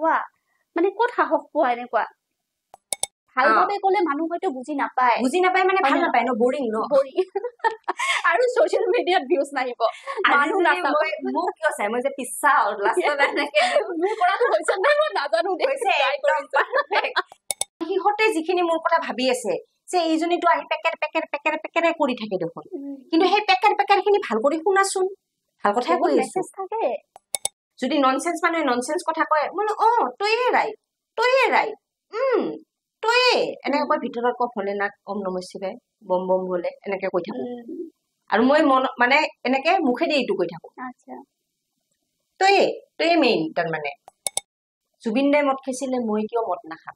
কোৱা মানে ক'ত সাহস পোৱা এনেকুৱা ভালভাৱে ক'লে মানুহ হয়তো বুজি নাপায় মানে ভাল নাপায় ন বৰিং ন বৰিং আৰু সোশ্যাল মিডিয়াত ভিউজ নাহিব মানুহ নাচাব মোক কিয় চাই মই যে পিছা লাষ্টত এনেকে মোৰ পৰাটো হৈছে নে মই নাজানো দে হৈছে একদম পাৰফেক্ট সিহঁতে যিখিনি মোৰ কথা ভাবি আছে যে এইজনীটো আহি পেকেট কৰি থাকে দেখোন কিন্তু সেই পেকেট খিনি ভাল কৰি শুনাচোন ভাল কথাই কৈ আছো থাকে যদি ননসেন্স মানুহে ননসেন্স কথা কয় মানে তইয়ে ৰাইট তইয়ে এনেকে কয় ভিতৰত ক ভলেনাথ ওম নমঃ শিৱায় বম বম বলে এনেকে কৈ থাকো আৰু মই মানে এনেকে মুখেদি এইটো কৈ থাকো আচ্ছা তইয়ে মেইন তাৰমানে জুবিন দাই মদ খাইছিলে মই কিয় মদ নাখাম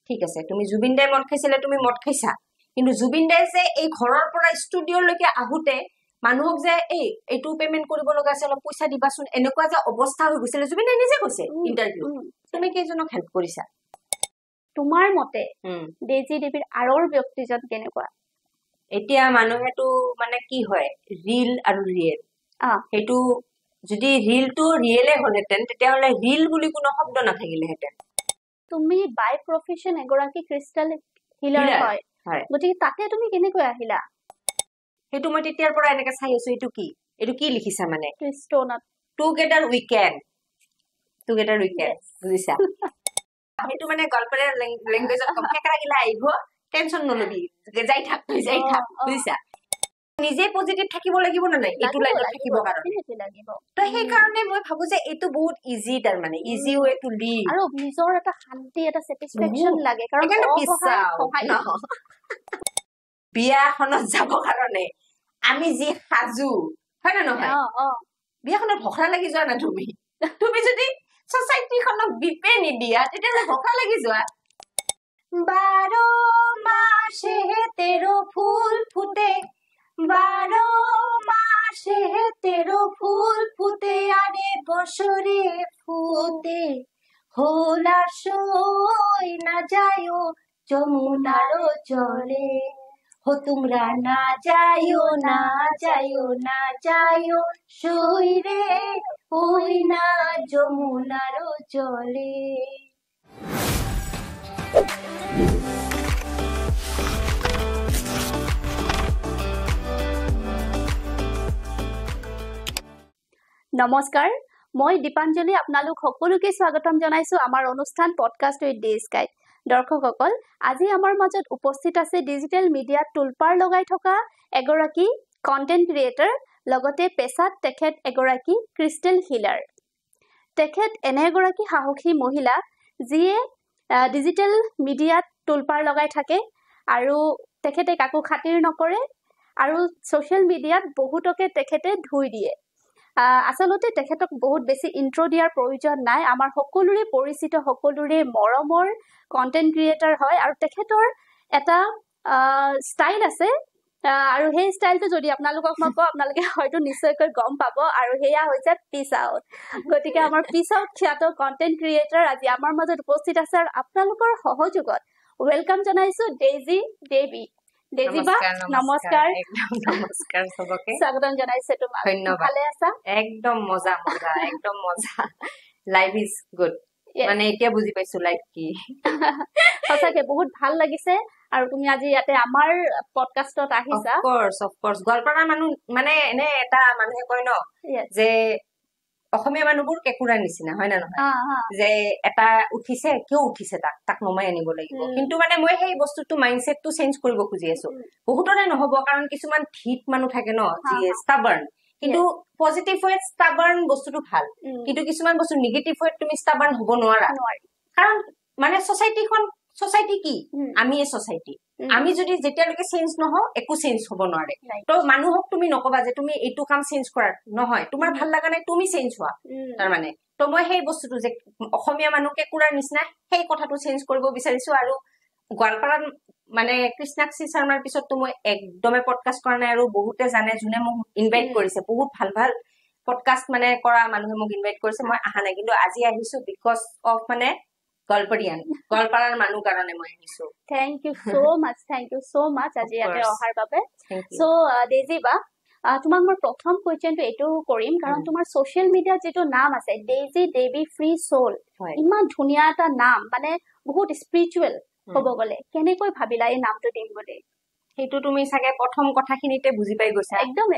ঠিক আছে তুমি জুবিন দাই মদ খাইছিলে তুমি মদ খাইছা কিন্তু জুবিন দাই যে এই ঘৰৰ পৰা ষ্টুডিঅ'লৈকে আহোতে মানুহক যে এইটো পেমেন্ট কৰিব লগা আছে অলপ পইচা দিবাচোন এনেকুৱা যে অৱস্থা হৈ গৈছিলে জুবিন দাই নিজে কৈছে ইন্টাৰভিউ তুমি কেইজনক হেল্প কৰিছা তোমাৰ মতে ডেজি দেৱীৰ আৰৰ ব্যক্তিজন কেনেকুৱা এতিয়া মানুহেটো মানে কি হয় ৰিল আৰু ৰিয়েল সেইটো যদি ৰিলটো ৰিয়েলে হলহেঁতেন তেতিয়াহ'লে ৰিল বুলি কোনো শব্দ নাথাকিলেহেঁতেন তুমি বাই প্ৰফেশ্যন এগৰাকী ক্ৰিষ্টেল হিলাৰ হয় গতিকে তাতে তুমি কেনেকৈ আহিলা সেইটো মই তেতিয়াৰ পৰা এনেকে চাই আছো এইটো কি লিখিছা মানে ষ্টনত টুগেডাৰ উইকেণ্ড বুজিছা সেইটো মানে গল্পৰে লেংগুৱেজত কম কেকৰা গিলা আহিব টেনচন নলবি যাই থাক বুজিছা নিজে পজিটিভ থাকিব লাগিব না নাই এইটো লাইনত থাকিব কাৰণে তো সেই কাৰণে মই ভাবো যে এইটো বহুত ইজি তাৰমানে ইজি ৱে টু লিভ আৰু নিজৰ এটা শান্তি এটা স্যাটিসফ্যাকশন লাগে কাৰণ বিয়াখনত যাব কাৰণে আমি যি সাজু হয় না নহয় বিয়াখনত ভখৰা লাগি যোৱা না তুমি যদি সোসাইটিখনক বিপে নিদিয়া তেতিয়াহ'লে ভখৰা লাগি যোৱা 12 মাসে তেরো ফুল ফুটে 12 মাসে তেরো ফুল ফুটে আরে বছরে ফুটে হোলার সই না যায়ও যমুনার জলে हो तुमरा ना जायो সই রে ওই না যমুনার জলে নমস্কাৰ মই দীপাঞ্জলি আপোনালোক সকলোকে স্বাগতম জনাইছো আমাৰ অনুষ্ঠান পডকাষ্ট উইথ ডে স্কাই দৰ্শকসকল আজি আমাৰ মাজত উপস্থিত আছে ডিজিটেল মিডিয়াত টুলপাৰ লগাই থকা এগৰাকী কন্টেন্ট ক্ৰিয়েটৰ লগতে পেছাত তেখেত এগৰাকী ক্ৰিষ্টেল হিলাৰ তেখেত এনে এগৰাকী সাহসী মহিলা যিয়ে ডিজিটেল মিডিয়াত টুলপাৰ লগাই থাকে আৰু তেখেতে কাকো খাতিৰ নকৰে আৰু সোশ্যাল মিডিয়াত বহুতকে তেখেতে ধুই দিয়ে আসলতে তেখেতক বহুত বেছি ইন্ট্ৰো দিয়াৰ প্ৰয়োজন নাই আমাৰ সকলোৰে পৰিচিত সকলোৰে মৰমৰ কন্টেন্ট ক্ৰিয়েটৰ হয় আৰু তেখেতৰ এটা ষ্টাইল আছে আৰু সেই ষ্টাইলটো যদি আপোনালোকক মই কওঁ আপোনালোকে হয়তো নিশ্চয়কৈ গম পাব আৰু হেয়া হৈছে পিছ আউট গতিকে আমাৰ পিছ আউট খ্যাত কন্টেন্ট ক্ৰিয়েটৰ আজি আমাৰ মাজত উপস্থিত আছে আৰু আপোনালোকৰ সহযোগত ওয়েলকাম জনাইছো ডেজি দেৱী দেজিবা নমস্কাৰ নমস্কাৰ সবকে স্বাগতম জনাইছে তোমাক ধন্যবাদ ভালে আছা একদম মজা লাইফ ইজ গুড মানে এতিয়া বুজি পাইছো লাইফ কি সঁচাকে বহুত ভাল লাগিছে আৰু তুমি আজি ইয়াতে আমাৰ পডকাষ্টত আহিছা অফ কোৰ্স গল্পৰা মানুহ মানে এনে এটা মানুহে কয় ন যে অসমীয়া মানুহবোৰ কেকুৰাৰ নিচিনা হয় না নহয় যে এটা উঠিছে কিয় উঠিছে তাক নমাই আনিব লাগিব কিন্তু মানে মই সেই বস্তুটো মাইন্ডসেটটো চেঞ্জ কৰিব খুজি আছো বহুতৰে নহব কাৰণ কিছুমান ঠিক মানুহ থাকে ন যি ষ্টাবাৰ্ণ কিন্তু পজিটিভ ওয়ে ষ্টাবাৰ্ণ বস্তুটো ভাল কিন্তু কিছুমান বস্তু নেগেটিভ ওয়ে তুমি ষ্টাবাৰ্ণ হ'ব নোৱাৰা কাৰণ মানে সোসাইটি কি আমি এই সোসাইটি আমি যদি যেতিয়ালৈকে চেঞ্জ নহও একো চেঞ্জ হ'ব নোৱাৰে তো মানুহক তুমি নকবা যে তুমি এইটো কাম চেঞ্জ কৰা নহয় তোমাৰ ভাল লাগা নাই তুমি চেঞ্জ হোৱা তাৰ মানে তো মই সেই বস্তুটো যে অসমীয়া মানুহকে কুৰাৰ নিচিনা সেই কথাটো চেঞ্জ কৰিব বিচাৰিছো আৰু গোৱালপাৰাত মানে কৃষ্ণাক্ষী শৰ্মাৰ পিছত তো মই একদমে পডকাষ্ট কৰা নাই আৰু বহুতে জানে যোনে মোক ইনভাইট কৰিছে বহুত ভাল পডকাষ্ট মানে কৰা মানুহে মোক ইনভাইট কৰিছে মই আহা নাই কিন্তু আজি আহিছো বিকজ অফ মানে গোৱালপাৰাৰ মানুহ কাৰণে মই আহিছো থ্যাংক ইউ সো মাচ আজি ইয়াতে অহাৰ বাবে সো দেজিবা তোমাক মই প্ৰথম কুৱেশ্যনটো এইটো কৰিম কাৰণ তোমাৰ ছ'চিয়েল মিডিয়াত যিটো নাম আছে ডেইজি দেৱী ফ্ৰী সোল ইমান ধুনীয়া এটা নাম মানে বহুত স্পিৰিচুৱেল ক'ব গ'লে কেনেকৈ ভাবিলা এই নামটো দিম বুলি সেইটো তুমি চাগে প্ৰথম কথাখিনিতে বুজি পাই গৈছা একদম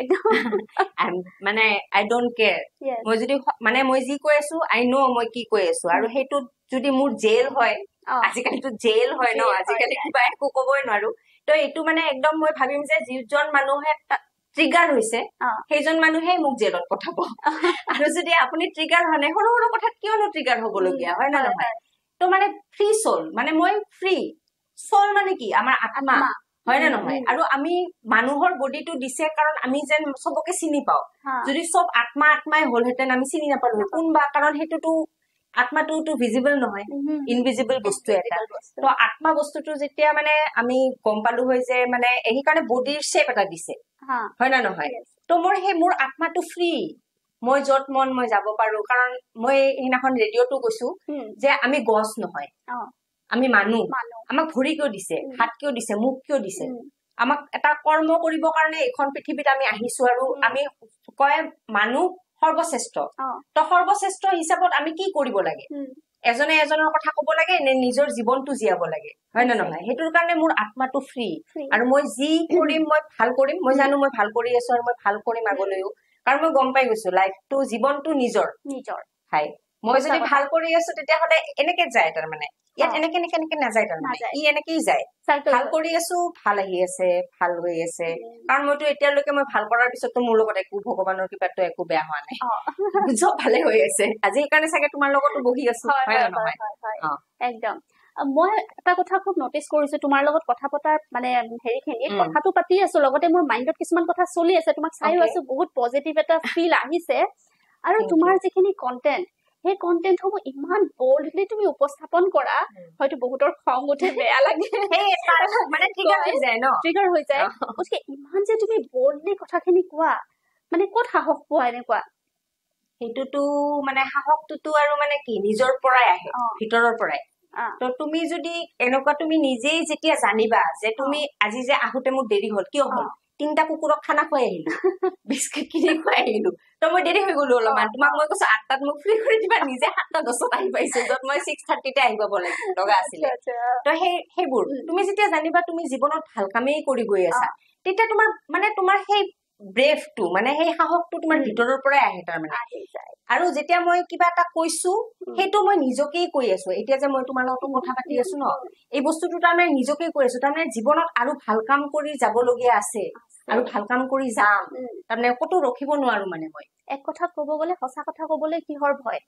মানে আই ডোন্ট কেয়াৰ মই যদি মানে মই যি কৈ আছো আই নো মই কি কৈ আছো আৰু সেইটো যদি মোৰ জেল হয় আজিকালিতো জেল হয় ন আজিকালি কিবা একো ক'বই নোৱাৰো তো এইটো মানে একদম মই ভাবিম যে যিজন মানুহে ট্ৰিগাৰ হৈছে সেইজন মানুহে মোক জেলত পঠাব আৰু যদি আপুনি ট্ৰিগাৰ হোৱা নাই সৰু সৰু কথাত কিয়নো ট্ৰিগাৰ হবলগীয়া হয় না নহয় তো মানে ফ্ৰী সোল মানে মই ফ্ৰী সোল মানে কি আমাৰ আত্মা হয় না নহয় আৰু আমি মানুহৰ বডিটো দিছে কাৰণ আমি যেন সবকে চিনি পাও যদি সব আত্মাই হলহেঁতেন আমি চিনি নাপালো কোনবা কাৰণ সেইটোতো আত্মাটো ভিজিবল নহয় ইনভিজিবল বস্তু এটা তো আত্মা বস্তুটো যেতিয়া মানে আমি গম পালো হয় যে মানে এই কাৰণে বডিৰ শেপ এটা দিছে হয় না নহয় তো মোৰ আত্মাটো ফ্ৰী মই যত মন মই যাব পাৰো কাৰণ মই সেইদিনাখন ৰেডিঅ'টো কৈছো যে আমি গছ নহয় আমি মানুহ আমাক ভৰি কিয় দিছে হাত কিয় দিছে মুখ কিয় দিছে আমাক এটা কৰ্ম কৰিব কাৰণে এখন পৃথিৱীত আমি আহিছো আৰু আমি কয় মানুহ সৰ্বশ্ৰেষ্ঠ তো সৰ্বশ্ৰেষ্ঠ হিচাপত আমি কি কৰিব লাগে এজনে এজনৰ কথা ক'ব লাগে নে নিজৰ জীৱনটো জীয়াব লাগে হয় না নহয় সেইটোৰ কাৰণে মোৰ আত্মাটো ফ্ৰী আৰু মই যি কৰিম মই ভাল কৰিম মই জানো মই ভাল কৰি আছো আৰু মই ভাল কৰিম আগলৈও কাৰণ মই গম পাই গৈছো লাইফটো জীৱনটো নিজৰ হয় মই যদি ভাল কৰি আছো তেতিয়াহ'লে এনেকে যায় তাৰমানে ইয়াত এনেকে নাযায় তাৰমানে ই এনেকেই যায় ভাল কৰি আছো ভাল আহি আছে ভাল হৈ আছে কাৰণ মইতো এতিয়ালৈকে মই ভাল কৰাৰ পিছতো মোৰ লগত একো ভগৱানৰ কৃপাতো একো বেয়া হোৱা নাই চব ভালে হৈ আছে আজি সেইকাৰণে চাগে তোমাৰ লগতো বহি আছো হয় না নহয় একদম মই এটা কথা খুব নটিচ কৰিছো তোমাৰ লগত কথা পতাৰ মানে হেৰিখিনিত কথাটো পাতি আছো লগতে মোৰ মাইণ্ডত কিছুমান কথা চলি আছে তোমাক চাইও আছো বহুত পজিটিভ এটা ফিল আহিছে আৰু তোমাৰ যিখিনি কন্টেন্ট সেই কন্টেন্ট সমূহ ইমান বল্ডলি তুমি উপস্থাপন কৰা হয়তো বহুতৰ খং উঠে বেয়া লাগে মানে ট্ৰিগাৰ হৈ যায় গতিকে ইমান যে তুমি বল্ডলি কথাখিনি কোৱা মানে ক'ত সাহস পোৱা এনেকুৱা সেইটোতো মানে সাহসটোতো আৰু মানে কি নিজৰ পৰাই আহে ভিতৰৰ পৰাই তো তুমি যদি এনেকুৱা তুমি নিজেই যেতিয়া জানিবা যে তুমি আজি যে আহোতে মোৰ দেৰি হল কিয় হল 3টা কুকুৰক খানা খুৱাই আহিলো বিস্কুট কিনি খুৱাই আহিলো তো মই দেৰি হৈ গলো অলপমান তোমাক মই কৈছো 8টাত মোক ফ্ৰী কৰি দিবা নিজে 7টা 10ত আহি পাইছো যত মই 6:30 তে আহিব লগা আছিলে তো সেইবোৰ তুমি যেতিয়া জানিবা তুমি জীৱনত ভাল কামেই কৰি গৈ আছা তেতিয়া তোমাৰ মানে তোমাৰ সেই ব্ৰেভটো মানে সেই সাহসটো তোমাৰ ভিতৰৰ পৰাই আহে তাৰমানে আৰু যেতিয়া মই কিবা এটা কৈছো সেইটো মই নিজকেই কৈ আছো এতিয়া যে মই তোমাৰ লগত কথা পাতি আছো ন এই বস্তুটো তাৰমানে নিজকেই কৈ আছো তাৰমানে জীৱনত আৰু ভাল কাম কৰি যাবলগীয়া আছে আৰু ভাল কাম কৰি যাম তাৰমানে কতো ৰখিব নোৱাৰো মানে মই এক কথা ক'ব গ'লে সঁচা কথা ক'বলৈ কিহৰ ভয়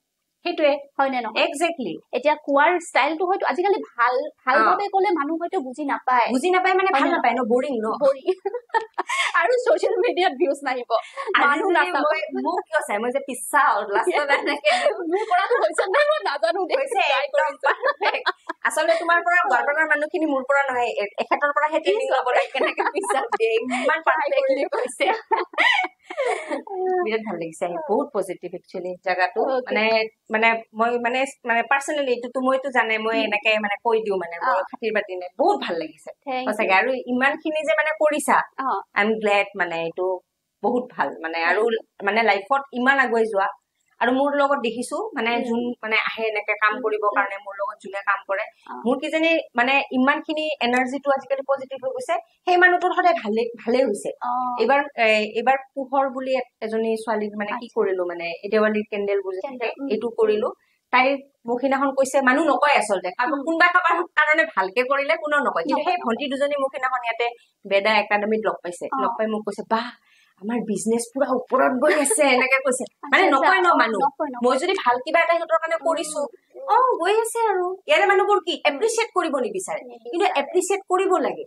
সেইটোৱে হয় নে নহয় এক্স্যাক্টলি এতিয়া কোৱাৰ ষ্টাইলটো হয়তো আজিকালি ভালভাৱে ক'লে মানুহ হয়তো বুজি নাপায় মানে ভাল নাপায় ন বৰিং আৰু ছ'চিয়েল মিডিয়াত ভিউজ নাহিব মানুহ নাপায় মোক কিয় চাই মই যে পিছা লাষ্টত এনেকে মোৰ পৰাটো হৈছে নাই মই নাজানো হৈছে আচলতে তোমাৰ পৰা গৰ্বনৰ মানুহখিনি মোৰ পৰা নহয় এখেতৰ পৰা হে ট্ৰেনিং ল'ব লাগে কেনেকে পিছা দিয়ে ইমান পাৰফেক্টলি কৈছে বিৰাট ভাল লাগিছে বহুত পজিটিভ একচুৱেলি জায়গাটো মানে মই মানে পাৰ্চনেলি এইটো মইতো জানে মই এনেকে মানে কৈ দিও মানে মই খাতিৰ বাতি নাই বহুত ভাল লাগিছে সঁচাকে আৰু ইমানখিনি যে মানে কৰিছা আই এম গ্লেড মানে এইটো বহুত ভাল মানে আৰু মানে লাইফত ইমান আগুৱাই যোৱা আৰু মোৰ লগত দেখিছো মানে যোন মানে আহে এনেকে কাম কৰিবৰ কাৰণে মোৰ লগত যোনে কাম কৰে মোৰ কিজানি মানে ইমানখিনি এনাৰ্জিটো আজিকালি পজিটিভ হৈ গৈছে সেই মানুহটোৰ সদায় ভালে হৈছে এইবাৰ পোহৰ বুলি এজনী ছোৱালীক মানে কি কৰিলো মানে দেৱালী কেণ্ডেল বুজি এইটো কৰিলো তাই মোক সিদিনাখন কৈছে মানুহ নকয় আচলতে কোনোবা কাৰোবাৰ কাৰণে ভালকে কৰিলে কোনো নকয় কিন্তু সেই ভণ্টি দুজনী মোক সিদিনাখন ইয়াতে বেদা একাডেমীত লগ পাই মোক কৈছে বাহ আমাৰ বিজনেস পুৰা ওপৰত গৈ আছে এনেকে কৈছে মানে নকয় ন মানুহ মই যদি ভাল কিবা এটা সিহঁতৰ কাৰণে কৰিছো গৈ আছে আৰু ইয়াৰে মানুহবোৰ কি এপ্ৰিচিয়েট কৰিব নিবিচাৰে কিন্তু এপ্ৰিচিয়েট কৰিব লাগে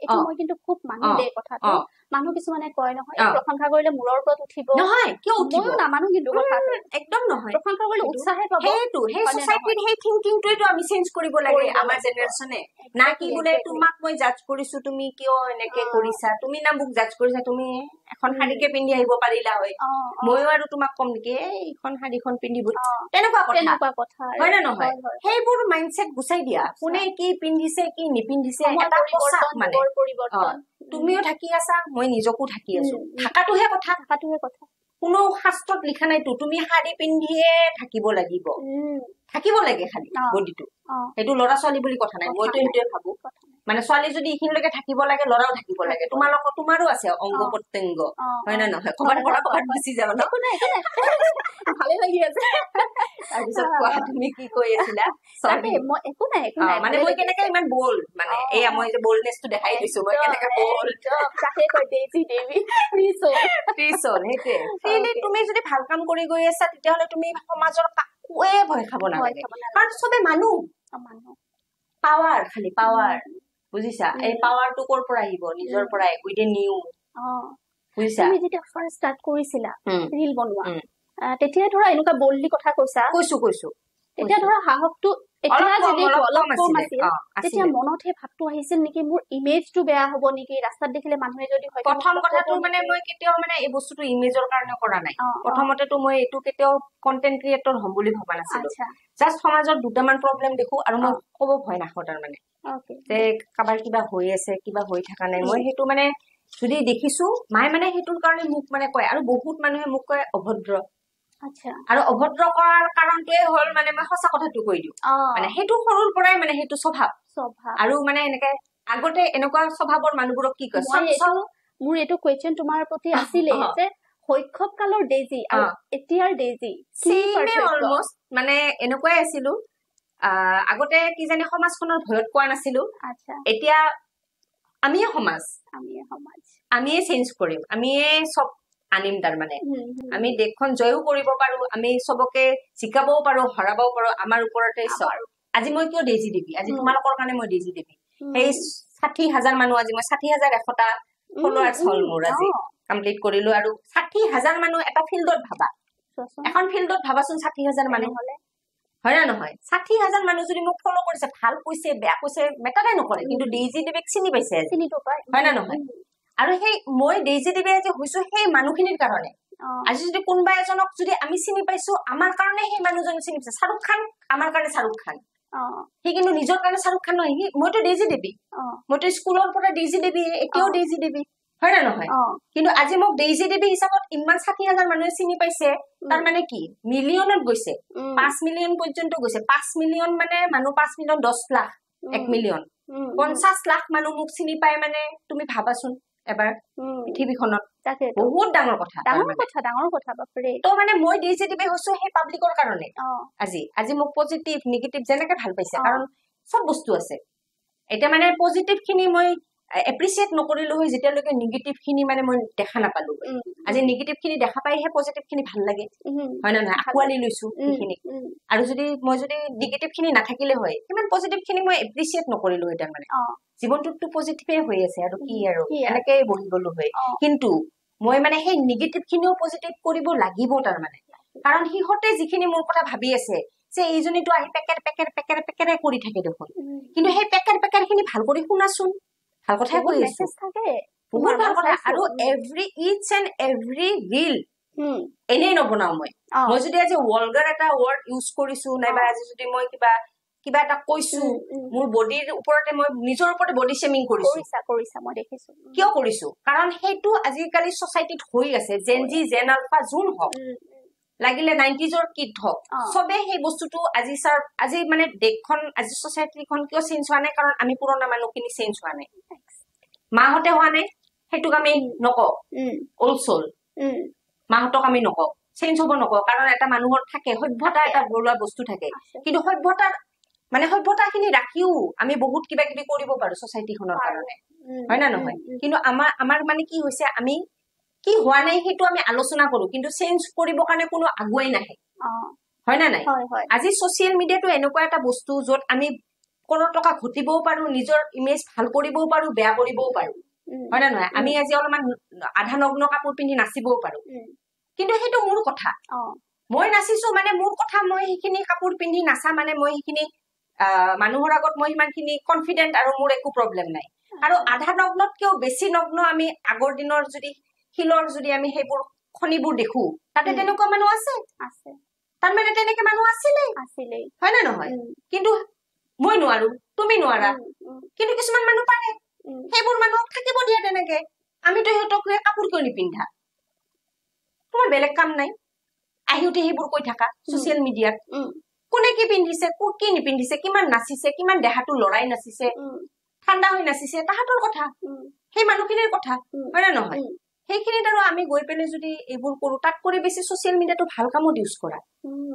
এইটো মই কিন্তু খুব মানুহ দেই কথাটো মানুহ কিছুমানে কয় নহয় প্ৰশংসা কৰিলে মূৰৰ ওপৰত উঠিব নহয় কিয় উঠিব নামানো কিন্তু কথাটো একদম নহয় প্ৰশংসা কৰিলে উৎসাহে পাব সেইটো সেই সোসাইটিৰ সেই থিংকিংটোৱেটো আমি চেঞ্জ কৰিব লাগে আমাৰ জেনেৰেশ্যনে না কি বোলে তোমাক মই জাজ কৰিছো তুমি কিয় এনেকে কৰিছা তুমি না মোক জাজ কৰিছা তুমি এখন শাৰীকে পিন্ধি আহিব পাৰিলা হয় ময়ো আৰু তোমাক কম নেকি এইখন শাৰীখন পিন্ধিব তেনেকুৱা কথা হয় নে নহয় সেইবোৰ মাইণ্ডছেট গুচাই দিয়া কোনে কি পিন্ধিছে কি নিপিন্ধিছে এটা পোচাক মানে তুমিও থাকি আছা মই নিজকো থাকি আছো থাকাটোহে কথা কোনো শাস্ত্ৰত লিখা নাইতো তুমি শাৰী পিন্ধিয়ে থাকিব লাগিব থাকিব লাগে খালি বডিটো সেইটো ল'ৰা ছোৱালী বুলি কথা নাই মইতো সেইটোৱে ভাবো মানে ছোৱালী যদি এইখিনিলৈকে থাকিব লাগে ল'ৰাও থাকিব লাগে তোমাৰো আছে অংগ প্ৰত্যংগ হয় নে নহয় ক'ৰবাত গুচি যাব ন ভালে লাগি আছে তাৰপিছত কোৱা তুমি কি কৈ আছিলা একো নাই মানে মই কেনেকে ইমান বল মানে এয়া মই যে বলনেছটো দেখাই দিছো মই কেনেকে বল সেইটোৱে তুমি যদি ভাল কাম কৰি গৈ আছা তেতিয়াহ'লে তুমি সমাজৰ কাকোৱে ভয় খাব নালাগে কাৰণ চবে মানুহ পাৱাৰ খালি পাৱাৰ বুজিছা এই পাৱাৰটো ক'ৰ পৰা আহিব নিজৰ পৰাই উইদিন ইউ বুজিছা তুমি যেতিয়া ফাৰ্ষ্ট ষ্টাৰ্ট কৰিছিলা ৰীল বনোৱা তেতিয়া ধৰা এনেকুৱা বল্ডলি কথা কৈছো তেতিয়া ধৰা সাহসটো এতিয়া যদি অলপ কম আছিল তেতিয়া মনত সেই ভাবটো আহিছিল নেকি মোৰ ইমেজটো বেয়া হ'ব নেকি ৰাস্তাত দেখিলে মানুহে যদি হয় প্ৰথম কথাটো মানে মই কেতিয়াও মানে এই বস্তুটো ইমেজৰ কাৰণে কৰা নাই প্ৰথমতেতো মই এইটো কেতিয়াও কন্টেন্ট ক্ৰিয়েটৰ হ'ম বুলি ভবা নাছিলো জাষ্ট সমাজৰ দুটামান প্ৰব্লেম দেখো আৰু মই ক'ব ভয় নাখাওঁ তাৰমানে যে কাবাৰ কিবা হৈ আছে কিবা হৈ থকা নাই মই সেইটো মানে যদি দেখিছো মায়ে মানে সেইটোৰ কাৰণে মোক মানে কয় আৰু বহুত মানুহে মোক কয় অভদ্ৰ আৰু অভদ্ৰ কৰাৰ কাৰণটোৱে হ'ল মানে মই সঁচা কথাটো কৈ দিওঁ মানে সেইটো সৰুৰ পৰাই মানে সেইটো স্বভাৱ আৰু মানে এনেকে আগতে এনেকুৱা স্বভাৱৰ মানুহবোৰক কি কয় মোৰ এইটো কুৱেশ্যন তোমাৰ প্ৰতি আছিলে যে শৈশৱ কালৰ ডেজি আৰু এতিয়াৰ ডেজি অলমষ্ট মানে এনেকুৱাই আছিলো আগতে কি জানি সমাজখনৰ ভয়ত কোৱা নাছিলো এতিয়া আমিয়ে সমাজ আমিয়ে চেঞ্জ কৰিম আমিয়ে চব আনিম তাৰমানে আমি দেশখন জয়ো কৰিব পাৰো আমি চবকে শিকাবও পাৰো হৰাবও পাৰো আমাৰ ওপৰতে চব আজি মই কিয় ডেজি দেৱী আজি তোমালোকৰ কাৰণে মই ডেজি দেৱী সেই ৬০,০০০ মানুহ আজি মই ৬০,১০০টা ফলোৱাৰ্ছ হল মোৰ আজি কমপ্লিট কৰিলো আৰু ৬০,০০০ মানুহ এটা ফিল্ডত ভাবা এখন ফিল্ডত ভাবাচোন ৬০,০০০ মানুহ হলে হয় না নহয় ৬০,০০০ মানুহ যদি মোক ফলো কৰিছে ভাল কৈছে বেয়া কৈছে মেটাৰে নকৰে কিন্তু ডেজি দেৱীক চিনি পাইছে হয় না নহয় আৰু সেই মই ডেজি দেৱী যে হৈছো সেই মানুহখিনিৰ কাৰণে আজি যদি কোনোবা এজনক যদি আমি চিনি পাইছো আমাৰ কাৰণে সেই মানুহজন চিনি পাইছে শ্বাহৰুখ খান আমাৰ কাৰণে শ্বাহৰুখ খান সি কিন্তু নিজৰ কাৰণে শ্বাহৰুখ খান নহয় মইতো ডেজি দেৱী মইতো স্কুলৰ পৰা ডেজি দেৱী এতিয়াও ডেজি দেৱী হয় না নহয় কিন্তু আজি মোক ডেজি দেৱী হিচাপত ইমান ৬০,০০০ মানুহে চিনি পাইছে তাৰ মানে কি মিলিয়নত গৈছে ৫ মিলিয়ন পৰ্যন্ত গৈছে ৫ মিলিয়ন মানে মানুহ ৫ মিলিয়ন ১০ লাখ ১ মিলিয়ন ৫০ লাখ মানুহ মোক চিনি পায় মানে তুমি ভাবাচোন এবাৰ পৃথিৱীখনত বহুত ডাঙৰ কথা বাপৰে তো মানে মই ডেজি দেৱী হৈছো সেই পাব্লিকৰ কাৰণে আজি মোক পজিটিভ নিগেটিভ যেনেকে ভাল পাইছে কাৰণ চব বস্তু আছে এতিয়া মানে পজিটিভ খিনি মই এপ্ৰিচিয়েট নকৰিলো হয় যেতিয়ালৈকে নিগেটিভ খিনি মানে মই দেখা নাপালো আজি নিগেটিভ খিনি দেখা পাইহে পজিটিভ খিনি ভাল লাগে হয় না নহয় আঁকোৱালি লৈছো সেইখিনি আৰু মই যদি নিগেটিভ খিনি নাথাকিলে হয় ইমান পজিটিভ খিনি মই এপ্ৰিচিয়েট নকৰিলো হয় তাৰমানে জীৱনটোতো পজিটিভে হৈ আছে আৰু কি আৰু এনেকেই বহি গলো হয় কিন্তু মই মানে সেই নিগেটিভ খিনিও পজিটিভ কৰিব লাগিব তাৰমানে কাৰণ সিহঁতে যিখিনি মোৰ কথা ভাবি আছে যে এইজনীটো আহি পেকেৰে কৰি থাকে দেখোন কিন্তু সেই পেকেৰ খিনি ভাল কৰি শুনাচোন ভাল কথাই কৈ আছো বহুত ভাল কথা আৰু ইচ এণ্ড এভৰি ৰিল এনেই নবনাও মই যদি আজি ৱল্গাৰ এটা ৱৰ্ড ইউজ কৰিছো নাইবা আজি যদি মই কিবা এটা কৈছো মোৰ বডিৰ ওপৰতে মই নিজৰ ওপৰতে বডি শেমিং কৰিছো কিয় কৰিছো কাৰণ সেইটো আজিকালি ছচাইটিত হৈ আছে জেন জি জেন আলফা যোন হওক লাগিলে 90s কিড হওক চবে সেই বস্তুটো আজি মানে দেশখন আজি ছচাইটিখন কিয় চেঞ্জ হোৱা নাই কাৰণ আমি পুৰণা মানুহখিনি চেঞ্জ হোৱা নাই মাহঁতে হোৱা নাই সেইটোক আমি নকওঁ অল্ড চল মাহঁতক আমি নকওঁ চেঞ্জ হব নকওঁ কাৰণ এটা মানুহৰ থাকে সভ্যতা এটা বলোৱা বস্তু থাকে কিন্তু সভ্যতাখিনি ৰাখিও আমি বহুত কিবা কিবি কৰিব পাৰো ছচাইটিখনৰ কাৰণে হয় না নহয় কিন্তু আমাৰ মানে কি হৈছে আমি কি হোৱা নাই সেইটো আমি আলোচনা কৰো কিন্তু চেঞ্জ কৰিবৰ কাৰণে কোনো আগুৱাই নাহে হয় না নাই আজি ছচিয়েল মিডিয়াটো এনেকুৱা এটা বস্তু য'ত আমি কোনো টকা ঘটিবও পাৰো নিজৰ ইমেজ ভাল কৰিবও পাৰো বেয়া কৰিবও পাৰো হয় না নহয় আমি আজি অলপমান আধা নগ্ন কাপোৰ পিন্ধি নাচিবও পাৰো কিন্তু সেইটো মোৰ কথা মই নাচিছো মানে মোৰ কথা মই সেইখিনি কাপোৰ পিন্ধি নাচা মানে মই সেইখিনি মানুহৰ আগত মই সিমানখিনি কনফিডেন্ট আৰু মোৰ একো প্ৰব্লেম নাই আৰু আধা নগ্নতকেও বেছি নগ্ন আমি আগৰ দিনৰ যদি শিলৰ যদি আমি সেইবোৰ খনিবোৰ দেখো তাতে তেনেকুৱা মানুহ আছে তাৰমানে তেনেকে মানুহ আছিলেই হয় না নহয় কিন্তু মই নোৱাৰো তুমি নোৱাৰা কিন্তু কিছুমান মানুহ পাৰে সেইবোৰ মানুহক থাকিব দিয়া তেনেকে আমিতো সিহঁতক কাপোৰ কিয় নিপিন্ধা তোমাৰ বেলেগ কাম নাই আহিউঠি সেইবোৰ কৈ থাকা ছচিয়েল মিডিয়াত কোনে কি পিন্ধিছে কি নিপিন্ধিছে কিমান নাচিছে কিমান দেহাটো লৰাই নাচিছে ঠাণ্ডা হৈ নাচিছে তাহাঁতৰ কথা সেই মানুহখিনিৰ কথা হয় না নহয় সেইখিনিত আৰু আমি গৈ পেলাই যদি এইবোৰ কৰো তাত কৰি বেছি ছচিয়েল মিডিয়াটো ভাল কামত ইউজ কৰা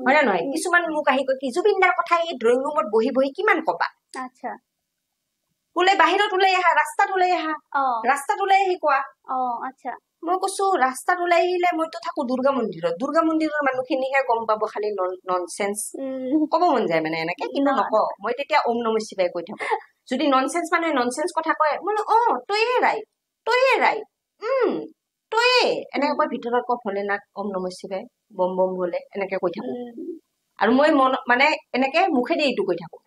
হয় না নহয় কিছুমান মোক আহি কয় কি জুবিন দাৰ কথা এই ড্ৰয়িং ৰুমত বহি বহি কিমান কবা আচ্ছা বোলে বাহিৰত ওলাই আহা ৰাস্তাত ওলাই আহি কোৱা আচ্ছা মই কৈছো ৰাস্তাত ওলাই আহিলে মইতো থাকো দুৰ্গা মন্দিৰৰ মানুহখিনিহে গম পাব খালি ননচেন্স কব মন যায় মানে এনেকে কিন্তু নকওঁ মই তেতিয়া ওম নমঃ শিৱায় কৈ থাকো যদি ননচেন্স মানুহে ননচেন্স কথা কয় মই তইয়ে ৰাইট তইয়ে এনেকে কয় ভিতৰত ক ভলেনাথ ওম নমঃ শিৱায় বম বম ভলে এনেকে কৈ থাকো আৰু মই মানে এনেকে মুখেদি এইটো কৈ থাকো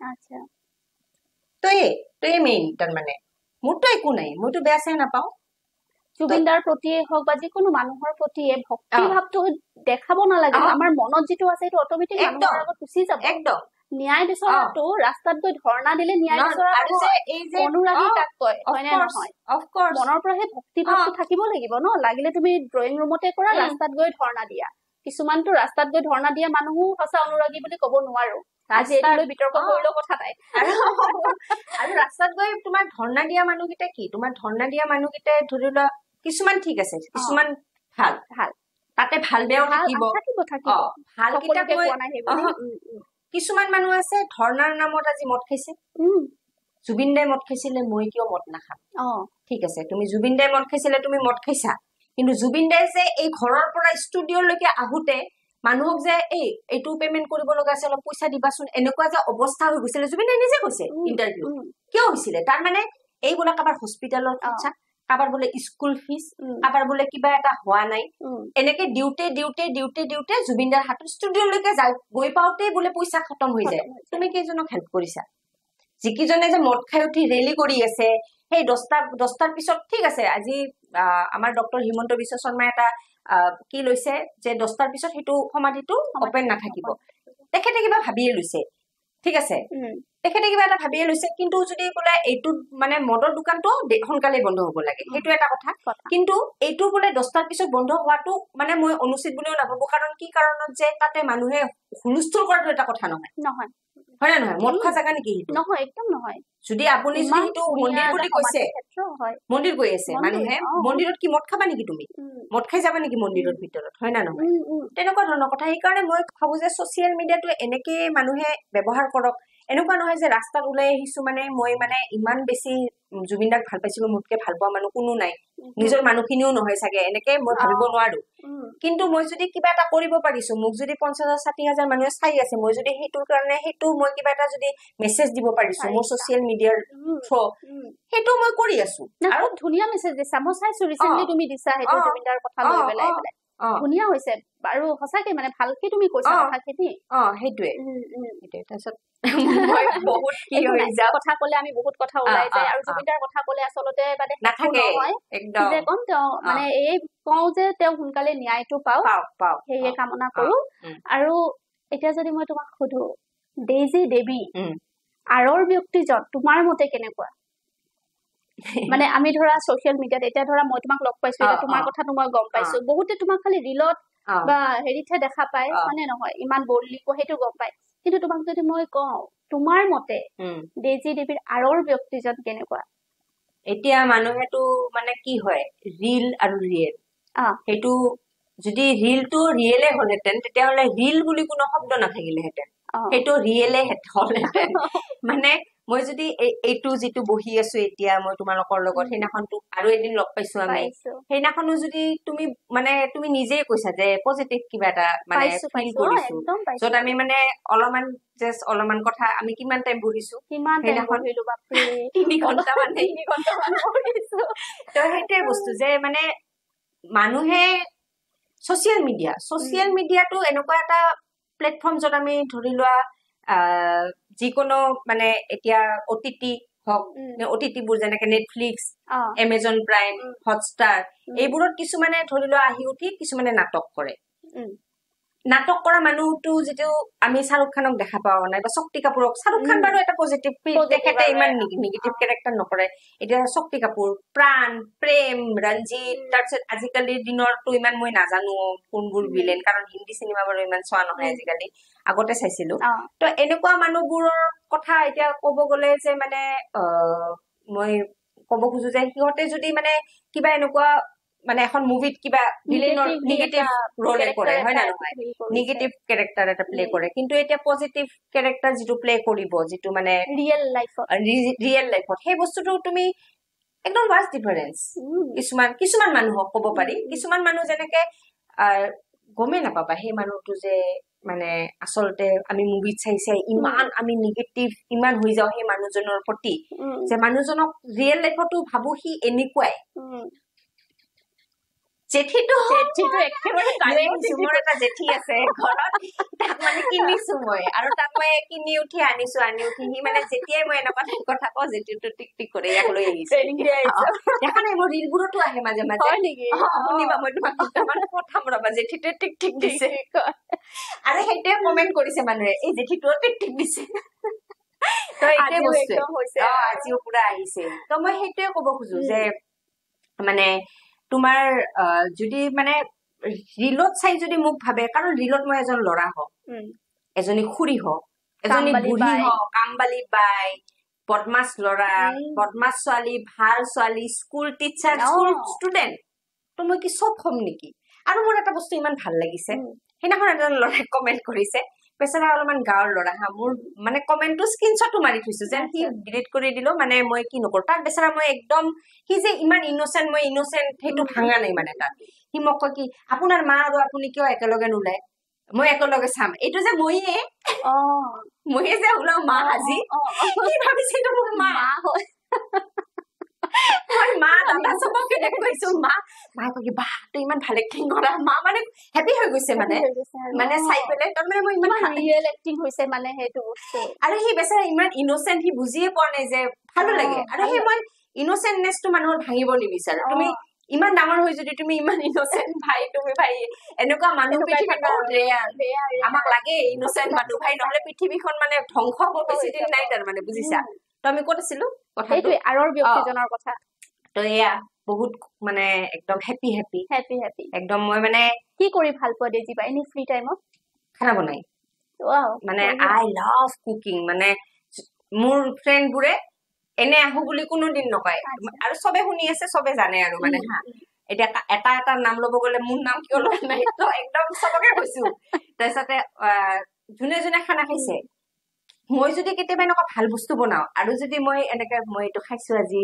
তইয়ে মেইন তাৰমানে মোৰতো একো নাই মইতো বেয়া চাই নাপাও জুবিনদাৰ প্ৰতিয়ে হওক বা যিকোনো মানুহৰ প্ৰতিয়ে ভক্তি ভাৱটো দেখাব নালাগে আমাৰ মনত যিটো আছে সেইটো অট'মেটিক মানুহৰ আগত গুচি যাব একদম ন্যায় বিচৰাটো ৰাস্তাত গৈ ধৰ্ণা দিলে ন্যায় বিচৰা অনুৰাগী কাক কয় হয়নে নহয় মনৰ পৰা সেই ভক্তি ভাৱটো থাকিব লাগিব ন লাগিলে তুমি ড্ৰয়িং ৰুমতে কৰা ৰাস্তাত গৈ ধৰ্ণা দিয়া কিছুমানতো ৰাস্তাত গৈ ধৰ্ণা দিয়া মানুহো সঁচা অনুৰাগী বুলি ক'ব নোৱাৰো আজি এইটোলৈ বিতৰ্ক কৰিলেও কথা নাই আৰু ৰাস্তাত গৈ তোমাৰ ধৰ্ণা দিয়া মানুহকেইটা কি তোমাৰ ধৰ্ণা দিয়া মানুহকেইটাই ধৰি লোৱা কিছুমান ঠিক আছে কিছুমান ভাল তাতে ভাল বেয়াও থাকিব ভাল কিছুমান মানুহ আছে ধৰ্ণাৰ নামত আজি মদ খাইছে জুবিন দাই মদ খাইছিলে মই কিয় মদ নাখাম ঠিক আছে তুমি জুবিন দাই মদ খাইছিলে তুমি মদ খাইছা কিন্তু জুবিন দাই যে এই ঘৰৰ পৰা ষ্টুডিঅ'লৈকে আহোতে মানুহক যে এইটো পেমেন্ট কৰিব লগা আছে অলপ পইচা দিবাচোন এনেকুৱা যে অৱস্থা হৈ গৈছিলে জুবিন দাই নিজে কৈছে ইণ্টাৰভিউ কিয় হৈছিলে তাৰমানে এইবোলা কাৰোবাৰ হস্পিটেলৰ খৰচা কাৰোবাৰ বোলে স্কুল ফিজ কাৰোবাৰ বোলে কিবা এটা হোৱা নাই এনেকে দিওঁতে জুবিনদাৰ হাতত ষ্টুডিঅ'লৈকে গৈ পাওঁতে বোলে পইচা খতম হৈ যায় তুমি কেইজনক হেল্প কৰিছা যিকেইজনে যে মদ খাই উঠি ৰেলী কৰি আছে সেই 10টাৰ পিছত ঠিক আছে আজি আমাৰ ডক্টৰ হিমন্ত বিশ্ব শৰ্মাই এটা কি লৈছে যে 10টাৰ পিছত সেইটো সমাধিটো অপেন নাথাকিব তেখেতে কিবা ভাবিয়ে লৈছে ঠিক আছে তেখেতে কিবা এটা ভাবিয়ে লৈছে কিন্তু যদি বোলে এইটো মানে মদৰ দোকানটো সোনকালে বন্ধ হব লাগে সেইটো এটা কথা কিন্তু এইটো বোলে 10টাৰ পিছত বন্ধ হোৱাটো মানে মই অনুচিত বুলিও নাভাবো কাৰণ কি কাৰণত যে তাতে মানুহে হুলস্থুল কৰাটো এটা কথা নহয় হয় না নহয় মদ খোৱা জাগা নেকি নহয় একদম নহয় যদি আপুনি যদি সেইটো মন্দিৰ বুলি কৈছে মন্দিৰ গৈ আছে মানুহে মন্দিৰত কি মদ খাবা নেকি তুমি মদ খাই যাবা নেকি মন্দিৰৰ ভিতৰত হয় না নহয় তেনেকুৱা ধৰণৰ কথা সেইকাৰণে মই ভাবো যে ছচিয়েল মিডিয়াটো এনেকে মানুহে ব্যৱহাৰ কৰক এনেকুৱা নহয় যে ৰাস্তাত ওলাই আহিছো মানে মই মানে ইমান বেছি জুবিন দাক ভাল পাইছিলো মোতকে ভাল পোৱা মানুহ কোনো নাই নিজৰ মানুহখিনিও নহয় চাগে এনেকে মই ভাবিব নোৱাৰো কিন্তু মই যদি কিবা এটা কৰিব পাৰিছো মোক যদি 50,000-60,000 মানুহে চাই আছে মই যদি সেইটোৰ কাৰণে সেইটো মই কিবা এটা যদি মেছেজ দিব পাৰিছো মোৰ ছচিয়েল মিডিয়াৰ থ্ৰু সেইটো মই কৰি আছো আৰু ধুনীয়া মেছেজ দিছা মই চাইছো ৰিসেন্টলি তুমি দিছা সেইটো জুবিনদাৰ কথা লৈ পেলাই ধুনীয়া হৈছে আৰু সঁচাকে মানে ভালকে তুমি কৈছা কথাখিনি সেইটোৱে তাৰপিছত মই বহুত কি হৈ যাও কথা কলে আমি বহুত কথা ওলাই যায় আৰু জুবিনদাৰ কথা কলে আচলতে মানে নাথাকে একদম যে কম তেওঁ মানে এই কওঁ যে তেওঁ সোনকালে ন্যায়টো পাও সেয়ে কামনা কৰো আৰু এতিয়া যদি মই তোমাক সুধো ডেইজি দেৱী আৰৰ ব্যক্তিজন তোমাৰ মতে কেনেকুৱা মানে আমি ধৰা সোশ্যাল মিডিয়াত এতিয়া ধৰা মই তোমাক লগ পাইছো এটা তোমাৰ কথাটো মই গম পাইছো বহুতে তোমাক খালি ৰিলত বা হেৰিতহে দেখা পায় মানে নহয় ইমান বললি সেইটো গম পায় কিন্তু তোমাক যদি মই কওঁ তোমাৰ মতে ডেইজি দেৱীৰ আৰৰ ব্যক্তিজন কেনেকুৱা এতিয়া মানুহেটো মানে কি হয় ৰিল আৰু ৰিয়েল সেইটো যদি ৰিলটো ৰিয়েলে হলহেঁতেন তেতিয়াহ'লে ৰিল বুলি কোনো শব্দ নাথাকিলেহেঁতেন সেইটো ৰিয়েলে হলহেঁতেন মানে মই যদি এইটো যিটো বহি আছো এতিয়া মই তোমালোকৰ লগত সেইদিনাখনতো আৰু এদিন লগ পাইছো আমি সেইদিনাখনো যদি তুমি মানে তুমি নিজেই কৈছা যে পজিটিভ কিবা এটা মানে ফিল কৰিছো য'ত আমি মানে অলপমান কথা আমি কিমান টাইম বহিছো সেইদিনাখন 3 ঘণ্টা মানে তো সেইটোৱে বস্তু যে মানে মানুহে ছচিয়েল মিডিয়াটো এনেকুৱা এটা প্লেটফৰ্ম য'ত আমি ধৰি লোৱা যিকোনো মানে এতিয়া OTT হওক OTT বোৰ যেনেকে নেটফ্লিক্স এমাজন প্ৰাইম হটষ্টাৰ এইবোৰত কিছুমানে ধৰি লোৱা আহি উঠি কিছুমানে নাটক কৰে নাটক কৰা মানুহটো যেটো আমি শাহৰুখ খানক দেখা পাও নাই বা শক্তি কাপুৰক শাহৰুখ খান বাৰু এটা পজিটিভ দেখেতে ইমান নিগেটিভ ক্যাৰেক্টাৰ নকৰে এতিয়া শক্তি কাপুৰ প্ৰাণ প্ৰেম ৰঞ্জিত তাৰপিছত আজিকালি দিনৰটো ইমান মই নাজানো কোনবোৰ ভিলেন কাৰণ হিন্দী সিনেমা বাৰু ইমান চোৱা নহয় আজিকালি আগতে চাইছিলো তো এনেকুৱা মানুহবোৰৰ কথা এতিয়া ক'ব গলে যে মানে মই ক'ব খুজু যে সিহঁতে যদি মানে কিবা এনেকুৱা মানে এখন মুভিত কিবা ভিলেনৰ নেগেটিভ ৰোল কৰে হয় না নহয় নেগেটিভ ক্যাৰেক্টাৰ এটা প্লে কৰে কিন্তু এটা পজিটিভ ক্যাৰেক্টাৰ যেটো প্লে কৰিব যেটো মানে ৰিয়েল লাইফত সেই বস্তুটো তুমি একদম ভাষ্ট ডিফাৰেন্স কিছুমান মানুহক ক'ব পাৰি কিছুমান মানুহ যেনেকে গমে নাপাবা সেই মানুহটো যে মানে আসলতে আমি মুভিত চাইছে ইমান আমি নেগেটিভ ইমান হৈ যাও সেই মানুহজনৰ প্ৰতি যে মানুহজনক ৰিয়েল লাইফতো ভাবো হি এনেকুৱাই জেঠিটো একেবাৰে কালে মোৰ এটা জেঠি আছে ঘৰত তাক মানে কিনিছো মই আৰু তাক মই কিনি উঠি আনিছো আনি উঠি সি মানে যেতিয়াই মই এনেকুৱা কথা কওঁ জেঠিটো টিক টিক কৰে ইয়াক লৈ আহিছে সেইকাৰণে মোৰ ৰিলবোৰতো আহে মাজে মাজে শুনিবা মই তোমাক দুটামান পঠাম ৰবা জেঠিটো টিক টিক দিছে আৰু সেইটোৱে কমেন্ট কৰিছে মানুহে এই জেঠিটো টিক টিক দিছে তো এইটোৱে বস্তু আজিও পুৰা আহিছে তো মই সেইটোৱে ক'ব খুজো যে মানে তোমাৰ যদি মানে ৰিলত চাই যদি মোক ভাবে কাৰণ ৰিলত মই এজন লৰা হওক এজনী খুৰী হওক এজনী বুঢ়ী হওক কামবালি বাই বদমাছ লৰা বদমাছ ছোৱালী ভাল ছোৱালী স্কুল টিচাৰ স্কুল ষ্টুডেন্ট তো মই কি সব হম নেকি আৰু মোৰ এটা বস্তু ইমান ভাল লাগিছে সেইদিনাখন এজন লৰাই কমেন্ট কৰিছে বেচাৰা অলপমান গাঁৱৰ লৰা হা মোৰ মানে কমেন্টটো স্ক্ৰীনশ্বটো মাৰি থৈছো যেন সি ডিলিট কৰি দিলো মানে মই কি নকৰো তাক বেচাৰা মই একদম সি যে ইমান ইনোসেন্ট মই ইনোসেন্ট সেইটো ভাঙা নাই মানে তাত সি মোক কয় কি আপোনাৰ মা আৰু আপুনি কিয় একেলগে নোলায় মই একেলগে চাম এইটো যে মইয়ে যে ওলাও মা আজি কি ভাবিছে এইটো মোৰ মা হয় মই মা দাদা সবকে দেখুৱাইছো মায়ে কয় বাহ তই ইমান ভাল এক্টিং কৰা মা মানে হেপি হৈ গৈছে মানে চাই পেলাই তাৰ মানে মই ইমান ৰিয়েল এক্টিং হৈছে মানে সেইটো বস্তু আৰু সি বেচাৰা ইমান ইনোসেন্ট সি বুজিয়ে পোৱা নাই যে ভালো লাগে আৰু সেই মই ইনোসেন্টনেছটো মানুহৰ ভাঙিব নিবিচাৰো তুমি ইমান ডাঙৰ হৈ যদি তুমি ইমান ইনোসেন্ট তুমি ভাই এনেকুৱা মানুহ পৃথিৱীত বহুত ৰেয়াৰ আমাক লাগে ইনোসেন্ট মানুহ ভাই নহলে পৃথিৱীখন মানে ধ্বংস হ'ব বেছি দিন নাই তাৰ মানে বুজিছা তো আমি ক'ত আছিলো কথাটো আৰৰ ব্যক্তিজনৰ কথা তো এয়া বহুত মানে একদম হেপি একদম মই মানে কি কৰি ভাল পোৱা দেজি বা এনি ফ্ৰী টাইমত খানা বনাই মানে আই লাভ কুকিং মানে মোৰ ফ্ৰেন্ড বুৰে এনে আহু বুলি কোনো দিন নকয় আৰু সবে শুনি আছে সবে জানে আৰু মানে হা এটা এটা নাম লব গলে মোৰ নাম কিয় লোৱা নাই তো একদম সবকে কৈছো তাৰছতে জুনে জুনে খানা খাইছে মই যদি কেতিয়াবা এনেকুৱা ভাল বস্তু বনাও আৰু যদি মই এনেকে মই এইটো খাইছো আজি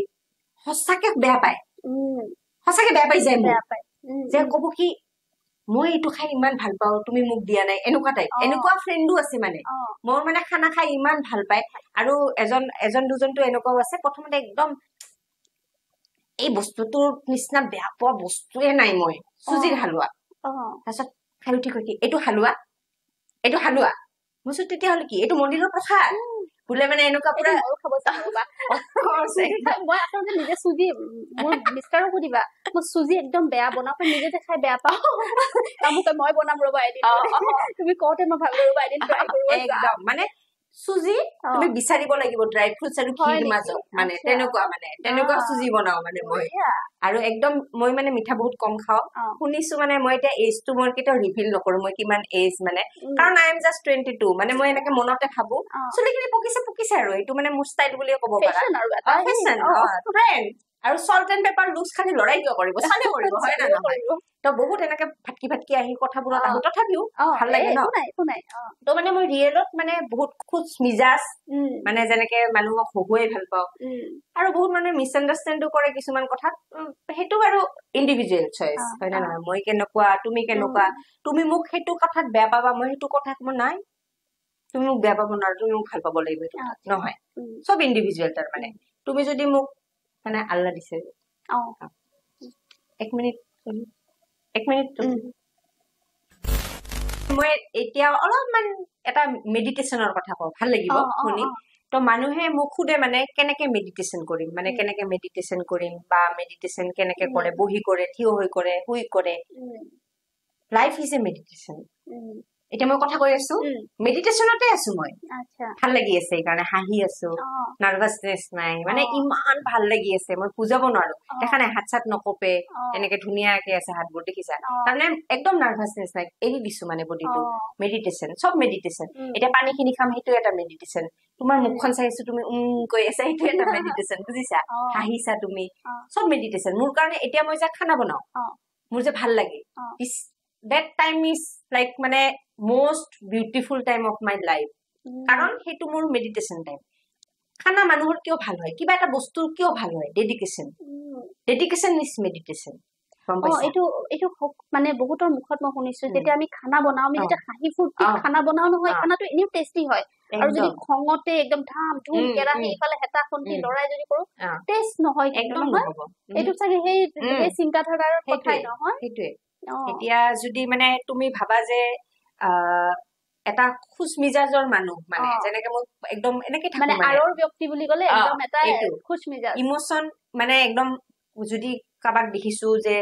সঁচাকে বেয়া পায় যায় যে কব কি মই এইটো খাই ইমান ভাল পাওঁ তুমি মোক দিয়া নাই এনেকুৱা টাইপ এনেকুৱা ফ্ৰেণ্ডো আছে মানে মোৰ মানে খানা খাই ইমান ভাল পায় আৰু এজন দুজনটো এনেকুৱাও আছে প্ৰথমতে একদম এই বস্তুটোৰ নিচিনা বেয়া পোৱা বস্তুৱে নাই মই চুজিৰ হালুৱা তাৰপিছত খাই উঠি কয় কি এইটো হালুৱা মই তেতিয়াহ'লে কি এইটো মন্দিৰৰ প্ৰসাদ বোলে মানে এনেকুৱা পুৰা মই আচলতে নিজে চুজি মোৰ মিষ্টাৰক সুধিবা মই চুজি একদম বেয়া বনাও নিজে যে খাই বেয়া পাওঁ মই বনাম ৰবা এদিন তুমি কওঁতে মই ভাবিলো ৰবা এদিন ট্ৰাই কৰিব একদম মানে চুজি তুমি বিচাৰিব লাগিব ড্ৰাই ফ্ৰুটছ আৰু ঘিৰ মাজত মানে তেনেকুৱা চুজি বনাও মানে মই আৰু একদম মই মানে মিঠা বহুত কম খাও শুনিছো মানে মই এতিয়া এজটো মই কেতিয়াও ৰিভিল নকৰো মই কিমান এজ মানে কাৰণ আই এম জাস্ট 22 মানে মই এনেকে মনতে ভাবো চুলিখিনি পকিছে আৰু এইটো মানে মোৰ ষ্টাইল বুলিয়ে ক'ব পাৰা ফেশ্বন ট্ৰেন্ড আৰু সল্ট এণ্ড পেপাৰ লুজ খালি লৰাই কিয় কৰিব চালে কৰিব হয় না নহয় তো বহুত এনেকে ভাটকি আহি কথাবোৰত আহো তথাপিও ভাল লাগে ন তো মানে মই ৰিয়েলত মানে বহুত খুচ মিজাজ মানে যেনেকে মানুহক হহুৱাই ভাল পাওঁ আৰু বহুত মানে মিছআণ্ডাৰষ্টেণ্ডো কৰে কিছুমান কথাত সেইটো বাৰু ইণ্ডিভিজুৱেল চইচ হয় না নহয় মই কেনেকুৱা তুমি কেনেকুৱা তুমি মোক সেইটো কথাত বেয়া পাবা মই সেইটো কথাত মই নাই তুমি মোক বেয়া পাব নোৱাৰা তুমি মোক ভাল পাব লাগিব এইটো নহয় সব ইণ্ডিভিজুৱেল তাৰ মানে তুমি যদি মোক মানে আল্লাহ দিছে এক মিনিট মই এতিয়া অলপমান এটা মেডিটেশ্যনৰ কথা কওঁ ভাল লাগিব শুনি তো মানুহে মোক সোধে মানে কেনেকে মেডিটেশ্যন কৰিম মানে কেনেকে মেডিটেশ্যন কৰিম বা মেডিটেশ্যন কেনেকে কৰে বহি কৰে থিয় হৈ কৰে শুই কৰে লাইফ ইজ এ মেডিটেশ্যন এতিয়া মই কথা কৈ আছো মেডিটেশ্যনতে আছো মই ভাল লাগি আছে সেইকাৰণে হাঁহি আছো নাৰ্ভাছনেছ নাই মানে ইমান ভাল লাগি আছে মই বুজাব নোৱাৰো দেখা নাই হাত চাত নকপে এনেকে ধুনীয়াকে আছে হাতবোৰ দেখিছা তাৰমানে একদম নাৰ্ভাছনেছ নাই এৰি দিছো মানে বডিটো মেডিটেশ্যন চব মেডিটেশ্যন এতিয়া পানী খিনি খাম সেইটো এটা মেডিটেশ্যন তোমাৰ মুখখন চাইছো তুমি কৈ আছা সেইটো এটা মেডিটেশ্যন বুজিছা হাঁহিছা তুমি চব মেডিটেশ্যন মোৰ কাৰণে এতিয়া মই যে খানা বনাও মোৰ যে ভাল লাগে that time is like মানে most beautiful time of my life কাৰণ সেইটো মোৰ মেডিটেশ্যন টাইম খানা মানুহৰ কিয় ভাল হয় কিবা এটা বস্তু কিয় ভাল হয় ডেডিকেশ্যন ইজ মেডিটেশ্যন এইটো মানে বহুতৰ মুখত মই শুনিছো যেতিয়া আমি খানা বনাও আমি যেতিয়া হাঁহি ফূৰ্তি খানা বনাও নহয় খানাটো এনেও টেষ্টি হয় আৰু যদি খঙতে একদম ধাম ধুম কেৰাহী ইফালে হেতা খন্তি লৰাই যদি কৰো টেষ্ট নহয় একদম নহয় এইটো চাগে সেই চিন্তাধাৰাৰ কথাই নহয় সেইটোৱে এতিয়া যদি মানে তুমি ভাবা যে এটা খুশ মিজাজৰ মানুহ মানে যেনেকে মই একদম এনেকে থাকো মানে আৰৰ ব্যক্তি বুলি কলে একদম এটা খুশ মিজাজ ইমোশন মানে একদম যদি কাবাক দেখিছো যে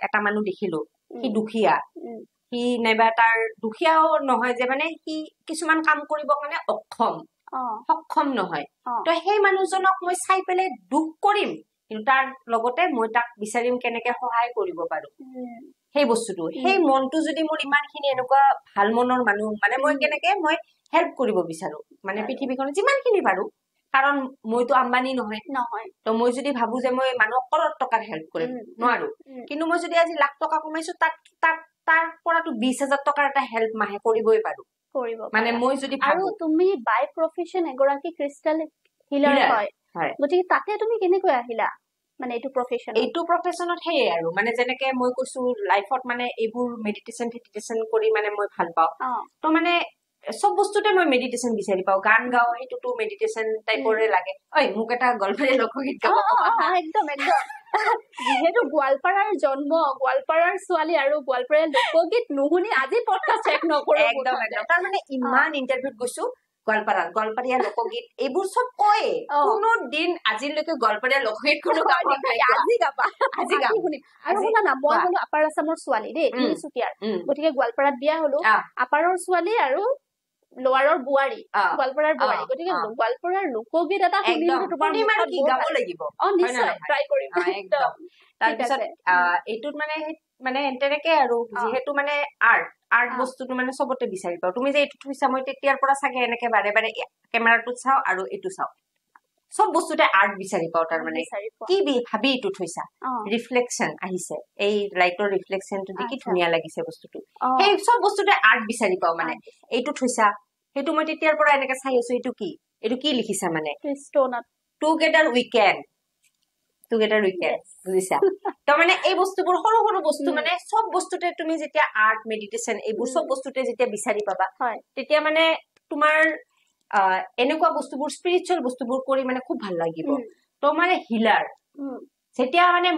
এটা মানুহ দেখিলো সি দুখীয়া সি নাইবা তাৰ দুখীয়াও নহয় যে মানে সি কিছুমান কাম কৰিব কাৰণে সক্ষম নহয় তো সেই মানুহজনক মই চাই পেলাই দুখ কৰিম কিন্তু তাৰ লগতে মই তাক বিচাৰিম কেনেকে সহায় কৰিব পাৰো সেই বস্তুটো সেই মনটো যদি মোৰ ইমানখিনি এনেকুৱা ভাল মনৰ মানুহ মানে মই কেনেকে মই হেল্প কৰিব বিচাৰো মানে পৃথিৱীখনত যিমানখিনি পাৰো কাৰণ মইতো আম্বানী নহয় তো মই যদি ভাবো যে মই মানুহক কৰৰত টকাৰ হেল্প কৰিম নোৱাৰো কিন্তু মই যদি আজি লাখ টকা কমাইছো তাৰ পৰাতো 20,000 টকাৰ এটা হেল্প মাহে কৰিবই পাৰো মানে মই যদি আৰু তুমি বাই প্ৰফেশন এগৰাকী ক্ৰিষ্টেল হিলাৰ হয় গতিকে তাতে তুমি কেনেকৈ আহিলা মানে এইটো প্ৰফেশনত হে আৰু মানে যেনেকে মই কৈছো লাইফত মানে এইবোৰ মেডিটেশ্যন কৰি মানে মই ভাল পাওঁ তো মানে সব বস্তুতে মই মেডিটেশ্যন বিচাৰি পাওঁ গান গাও সেইটোতো মেডিটেশ্যন টাইপৰে লাগে ঐ মোক এটা গল্পৰে লোকগীত গাব একদম যিহেতু গোৱালপাৰাৰ জন্ম গোৱালপাৰাৰ ছোৱালী আৰু গোৱালপাৰাৰ লোকগীত নুশুনি আজি পডকাষ্ট চেক নকৰো একদম তাৰমানে ইমান ইণ্টাৰভিউত গৈছো গোৱালপাৰীয়া লোকগীত এইবোৰ চব কয় কোনো দিন আজিলৈকে গোৱালপাৰীয়া লোকগীত কোনো আজি শুনিম আৰু শুনা না মই হলো আপাৰ আছামৰ ছোৱালী দেই তিনিচুকীয়াৰ গতিকে গোৱালপাৰাত বিয়া হলো আপাৰৰ ছোৱালী আৰু লোৱাৰৰ বোৱাৰী গোৱালপাৰাৰ বোৱাৰী গতিকে গোৱালপাৰাৰ লোকগীত এটা শুনিলে তোমাৰ কি গাব লাগিব নিশ্চয় ট্ৰাই কৰিম একদম তাৰপিছত এইটোত মানে তেনেকে আৰু যিহেতু মানে আৰ্ট বস্তুটো মানে চবতে বিচাৰি পাওঁ তুমি যে এইটো থৈছা মই তেতিয়াৰ পৰা চাগে এনেকে বাৰে বাৰে কেমেৰাটোত চাওঁ আৰু এইটো চাওঁ সব বস্তুতে আৰ্ট বিচাৰি পাওঁ তাৰ মানে কি ভাবি এইটো থৈছা ৰিফ্লেকশ্যন আহিছে এই লাইটৰ ৰিফ্লেকশ্যনটো দেখি ধুনীয়া লাগিছে বস্তুটো সেই সব বস্তুতে আৰ্ট বিচাৰি পাওঁ মানে এইটো থৈছা সেইটো মই তেতিয়াৰ পৰা এনেকে চাই আছো এইটো কি লিখিছা মানে টুগেডাৰ উইকেণ্ড বুজিছা তো মানে এই বস্তুবোৰ সৰু সৰু বস্তু মানে সব বস্তুতে তুমি যেতিয়া আৰ্ট মেডিটেশ্যন এইবোৰ সব বস্তুতে যেতিয়া বিচাৰি পাবা তেতিয়া মানে তোমাৰ এনেকুৱা বস্তুবোৰ স্পিৰিচুৱেল বস্তুবোৰ কৰি মানে খুব ভাল লাগিব তো মানে হিলাৰ যেতিয়া মানে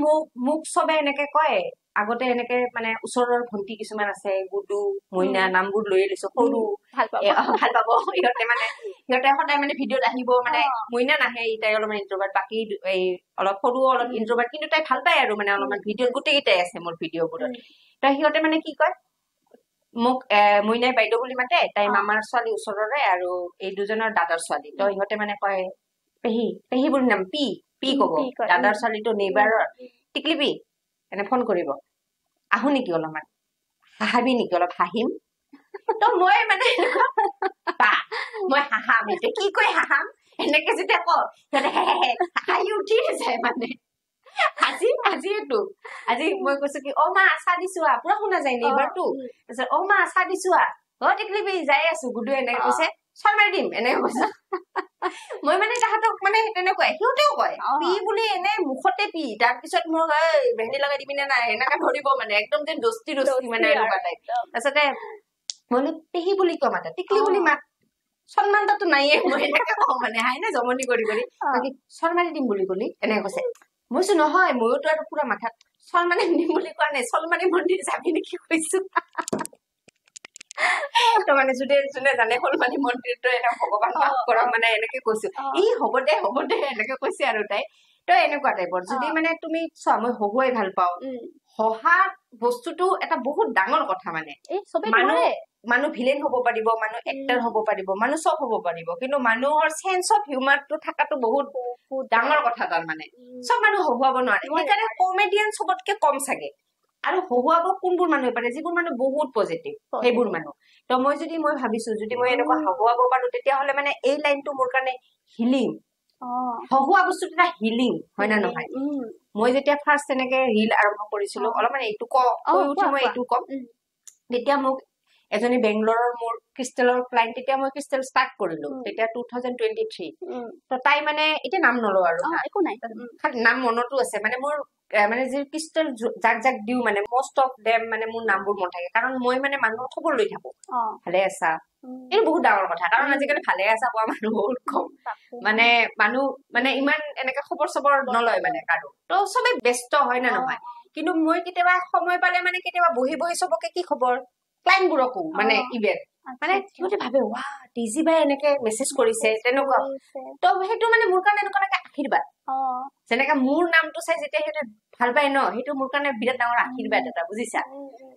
মোক চবে এনেকে কয় আগতে এনেকে মানে ওচৰৰ ভন্টি কিছুমান আছে গুডু মইনা নামবোৰ লৈ লৈছো সৰু ভাল পাব সিহঁতে সদায় মানে ভিডিঅ'ত আহিব মানে মইনা নাহে তাই অলপমান ইন্ট্ৰভাৰ্ট বাকী এই অলপ সৰু অলপ ইন্ট্ৰভাৰ্ট কিন্তু তাই ভাল পায় আৰু মানে অলপমান ভিডিঅ'ত গোটেইকেইটাই আছে মোৰ ভিডিঅ'বোৰত তো সিহঁতে মানে কি কয় মোক মইনাই বাইদেউ বুলি মাতে তাই মামাৰ ছোৱালী ওচৰৰে আৰু এই দুজনৰ দাদাৰ ছোৱালী তো সিহঁতে মানে কয় পেহী বুলি নাম পি কব দাদাৰ ছোৱালীটো নেইবাৰৰ টিকলি পি এনে ফোন কৰিব আহো নেকি অলপমান হাঁহাবি নেকি অলপ হাঁহিম তো মই মানে মই হাঁহাম এতিয়া কি কৈ হাঁহাম এনেকে যেতিয়া ক সিহঁতে হাঁহি উঠি যায় মানে আজি মই কৈছো কি মা আশা দিছো পুৰা শুনা যায় নেইবাৰটো তাৰপিছত মা আশা দিছো টিকলিবি যাই আছো গুডু এনেকে কৈছে চৰ মাৰি দিম এনেকে কৈছে মই মানে তাহাঁতক মানে তেনেকুৱাই সিহঁতেও কয় পি বুলি এনে মুখতে পি তাৰপিছত মোক ভেন্দি লগাই দিবি নে নাই এনেকে ধৰিব মানে একদম যে দস্তি মানে এনেকুৱা টাইপ তাৰপিছতে মই পেহী বুলি কয় মাতা টিকলি বুলি মাত সন্মানতাটো নাইয়ে মই এনেকে কওঁ মানে হাই না জমনি কৰি চৰ মাৰি দিম বুলি কলি এনেকে কৈছে মইছো নহয় ময়োতো আৰু পুৰা মাথাত চল মানে দিম বুলি কোৱা নাই চলমানী মন্দিৰ যাবি নেকি কৈছো তো মানে যোনে জানে হলমানি মন্দিৰটো এটা ভগৱান বাস কৰা মানে এনেকে কৈছো ই হ'ব দে এনেকে কৈছে আৰু তাই তো এনেকুৱা টাইপৰ যদি মানে তুমি চোৱা মই হহুৱাই ভাল পাওঁ হহা বস্তুটো এটা বহুত ডাঙৰ কথা মানে মানুহ ভিলেন হ'ব পাৰিব মানুহ এক্টৰ হ'ব পাৰিব মানুহ চব হ'ব পাৰিব কিন্তু মানুহৰ সেন্স অফ হিউমাৰটো থকাটো বহুত ডাঙৰ কথা তাৰ মানে চব মানুহ হহুৱাব নোৱাৰে সেইকাৰণে কমেডিয়ান চবতকে কম চাগে আৰু হহুৱাব কোনবোৰ মানুহ পাৰে যিবোৰ মানুহ বহুত পজিটিভ সেইবোৰ মানুহ তো মই ভাবিছো যদি মই এনেকুৱা হহুৱাব পাৰো তেতিয়াহ'লে মানে এই লাইনটো মোৰ কাৰণে হিলিং হহুৱা বস্তুটো এটা হিলিং হয় না নহয় মই যেতিয়া ফাৰ্ষ্ট তেনেকে ৰিল আৰম্ভ কৰিছিলো অলপ মানে এইটো কৈ উঠি মই এইটো কম তেতিয়া মোক এজনী বেংগলোৰৰ মোৰ ক্ৰিষ্টেলৰ ক্লাইণ্ট তেতিয়া মই ক্ৰিষ্টেল ষ্টাৰ্ট কৰিলো তেতিয়া 2023 তো তাই মানে এতিয়া নাম নলও আৰু একো নাই খালি নাম মনতো আছে মানে মোৰ মানে যে ক্ৰিষ্টেল যাক দিও মানে মোষ্ট অফ দেম মানে মোৰ নামবোৰ মন থাকে কাৰণ মই মানে মানুহৰ খবৰ লৈ থাকো ভালে আছা এই বহুত ডাঙৰ কথা কাৰণ আজিকালি ভালে আছা কোৱা মানুহ বহুত কম মানে মানুহ মানে ইমান এনেকে খবৰ চবৰ নলয় মানে কাৰো তো সবে ব্যস্ত হয় না নহয় কিন্তু মই কেতিয়াবা সময় পালে মানে কেতিয়াবা বহি চবকে কি খবৰ ক্লাইণ্টবোৰকো মানে ইভেন মানে সিহঁতে ভাবে ৱা টিজি বাই এনেকে মেছেজ কৰিছে তেনেকুৱা তো সেইটো মানে মোৰ কাৰণে এনেকুৱা লাগে আশীৰ্বাদ যেনেকে মোৰ নামটো চাই যেতিয়া সিহঁতে ভাল পায় ন সেইটো মোৰ কাৰণে বিৰাট ডাঙৰ আশীৰ্বাদ এটা বুজিছা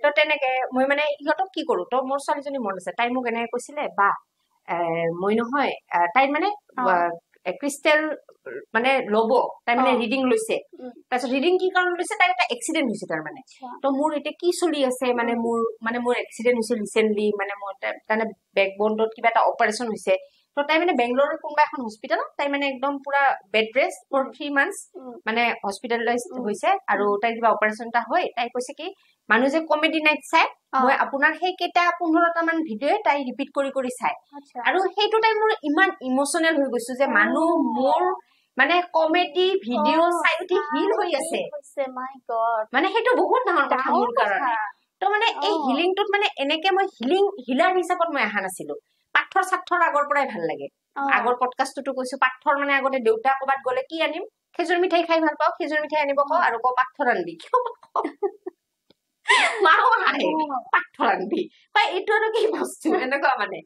তো তেনেকে মই মানে ইহঁতক কি কৰো তো মোৰ ছোৱালীজনী মন আছে তাই মোক এনেকে কৈছিলে বা মই নহয় তাই মানে ক্ৰিষ্টেল মানে ল'ব তাই মানে ৰিডিং লৈছে তাৰপিছত ৰিডিং কি কাৰণ লৈছে তাই এটা এক্সিডেণ্ট হৈছে তাৰ মানে তো মোৰ এতিয়া কি চলি আছে মানে মোৰ এক্সিডেণ্ট হৈছে ৰিচেণ্টলি মানে মোৰ তাৰমানে বেকবনটোত কিবা এটা অপাৰেশ্যন হৈছে তো তাই মানে বেংগলোৰৰ কোনোবা এখন হস্পিটেলত তাই মানে একদম পুৰা বেড ৰেষ্ট ফৰ 3 months মানে হস্পিটেলাইজ হৈছে আৰু তাই কিবা অপাৰেশ্যন এটা হয় তাই কৈছে কি মানুহ যে কমেডি নাইট চাই মই আপোনাৰ সেই কেইটা 15টা মান ভিডিঅ তাই ৰিপিট কৰি চাই আৰু সেইটো টাইম মোৰ ইমান ইমোচনেল হৈ গৈছো যে মানুহ মোৰ মানে কমেডি ভিডিঅ চাই উঠি হিল হৈ আছে মানে সেইটো বহুত ডাঙৰ কথা মোৰ কাৰণে তো মানে এই হিলিংটোত মানে এনেকে মই হিলাৰ হিচাপত মই অহা নাছিলো পাথৰ আগৰ পৰাই ভাল লাগে আগৰ পডকাষ্টটো কৈছো পাথৰ মানে আগতে দেউতা ক'বাত গলে কি আনিম খেজুৰ মিঠাই খাই ভাল পাওঁ খেজুৰ মিঠাই আনিব কওঁ আৰু কওঁ পাথৰ আনবি পাথৰ আনবি বা এইটো আৰু কি বস্তু এনেকুৱা মানে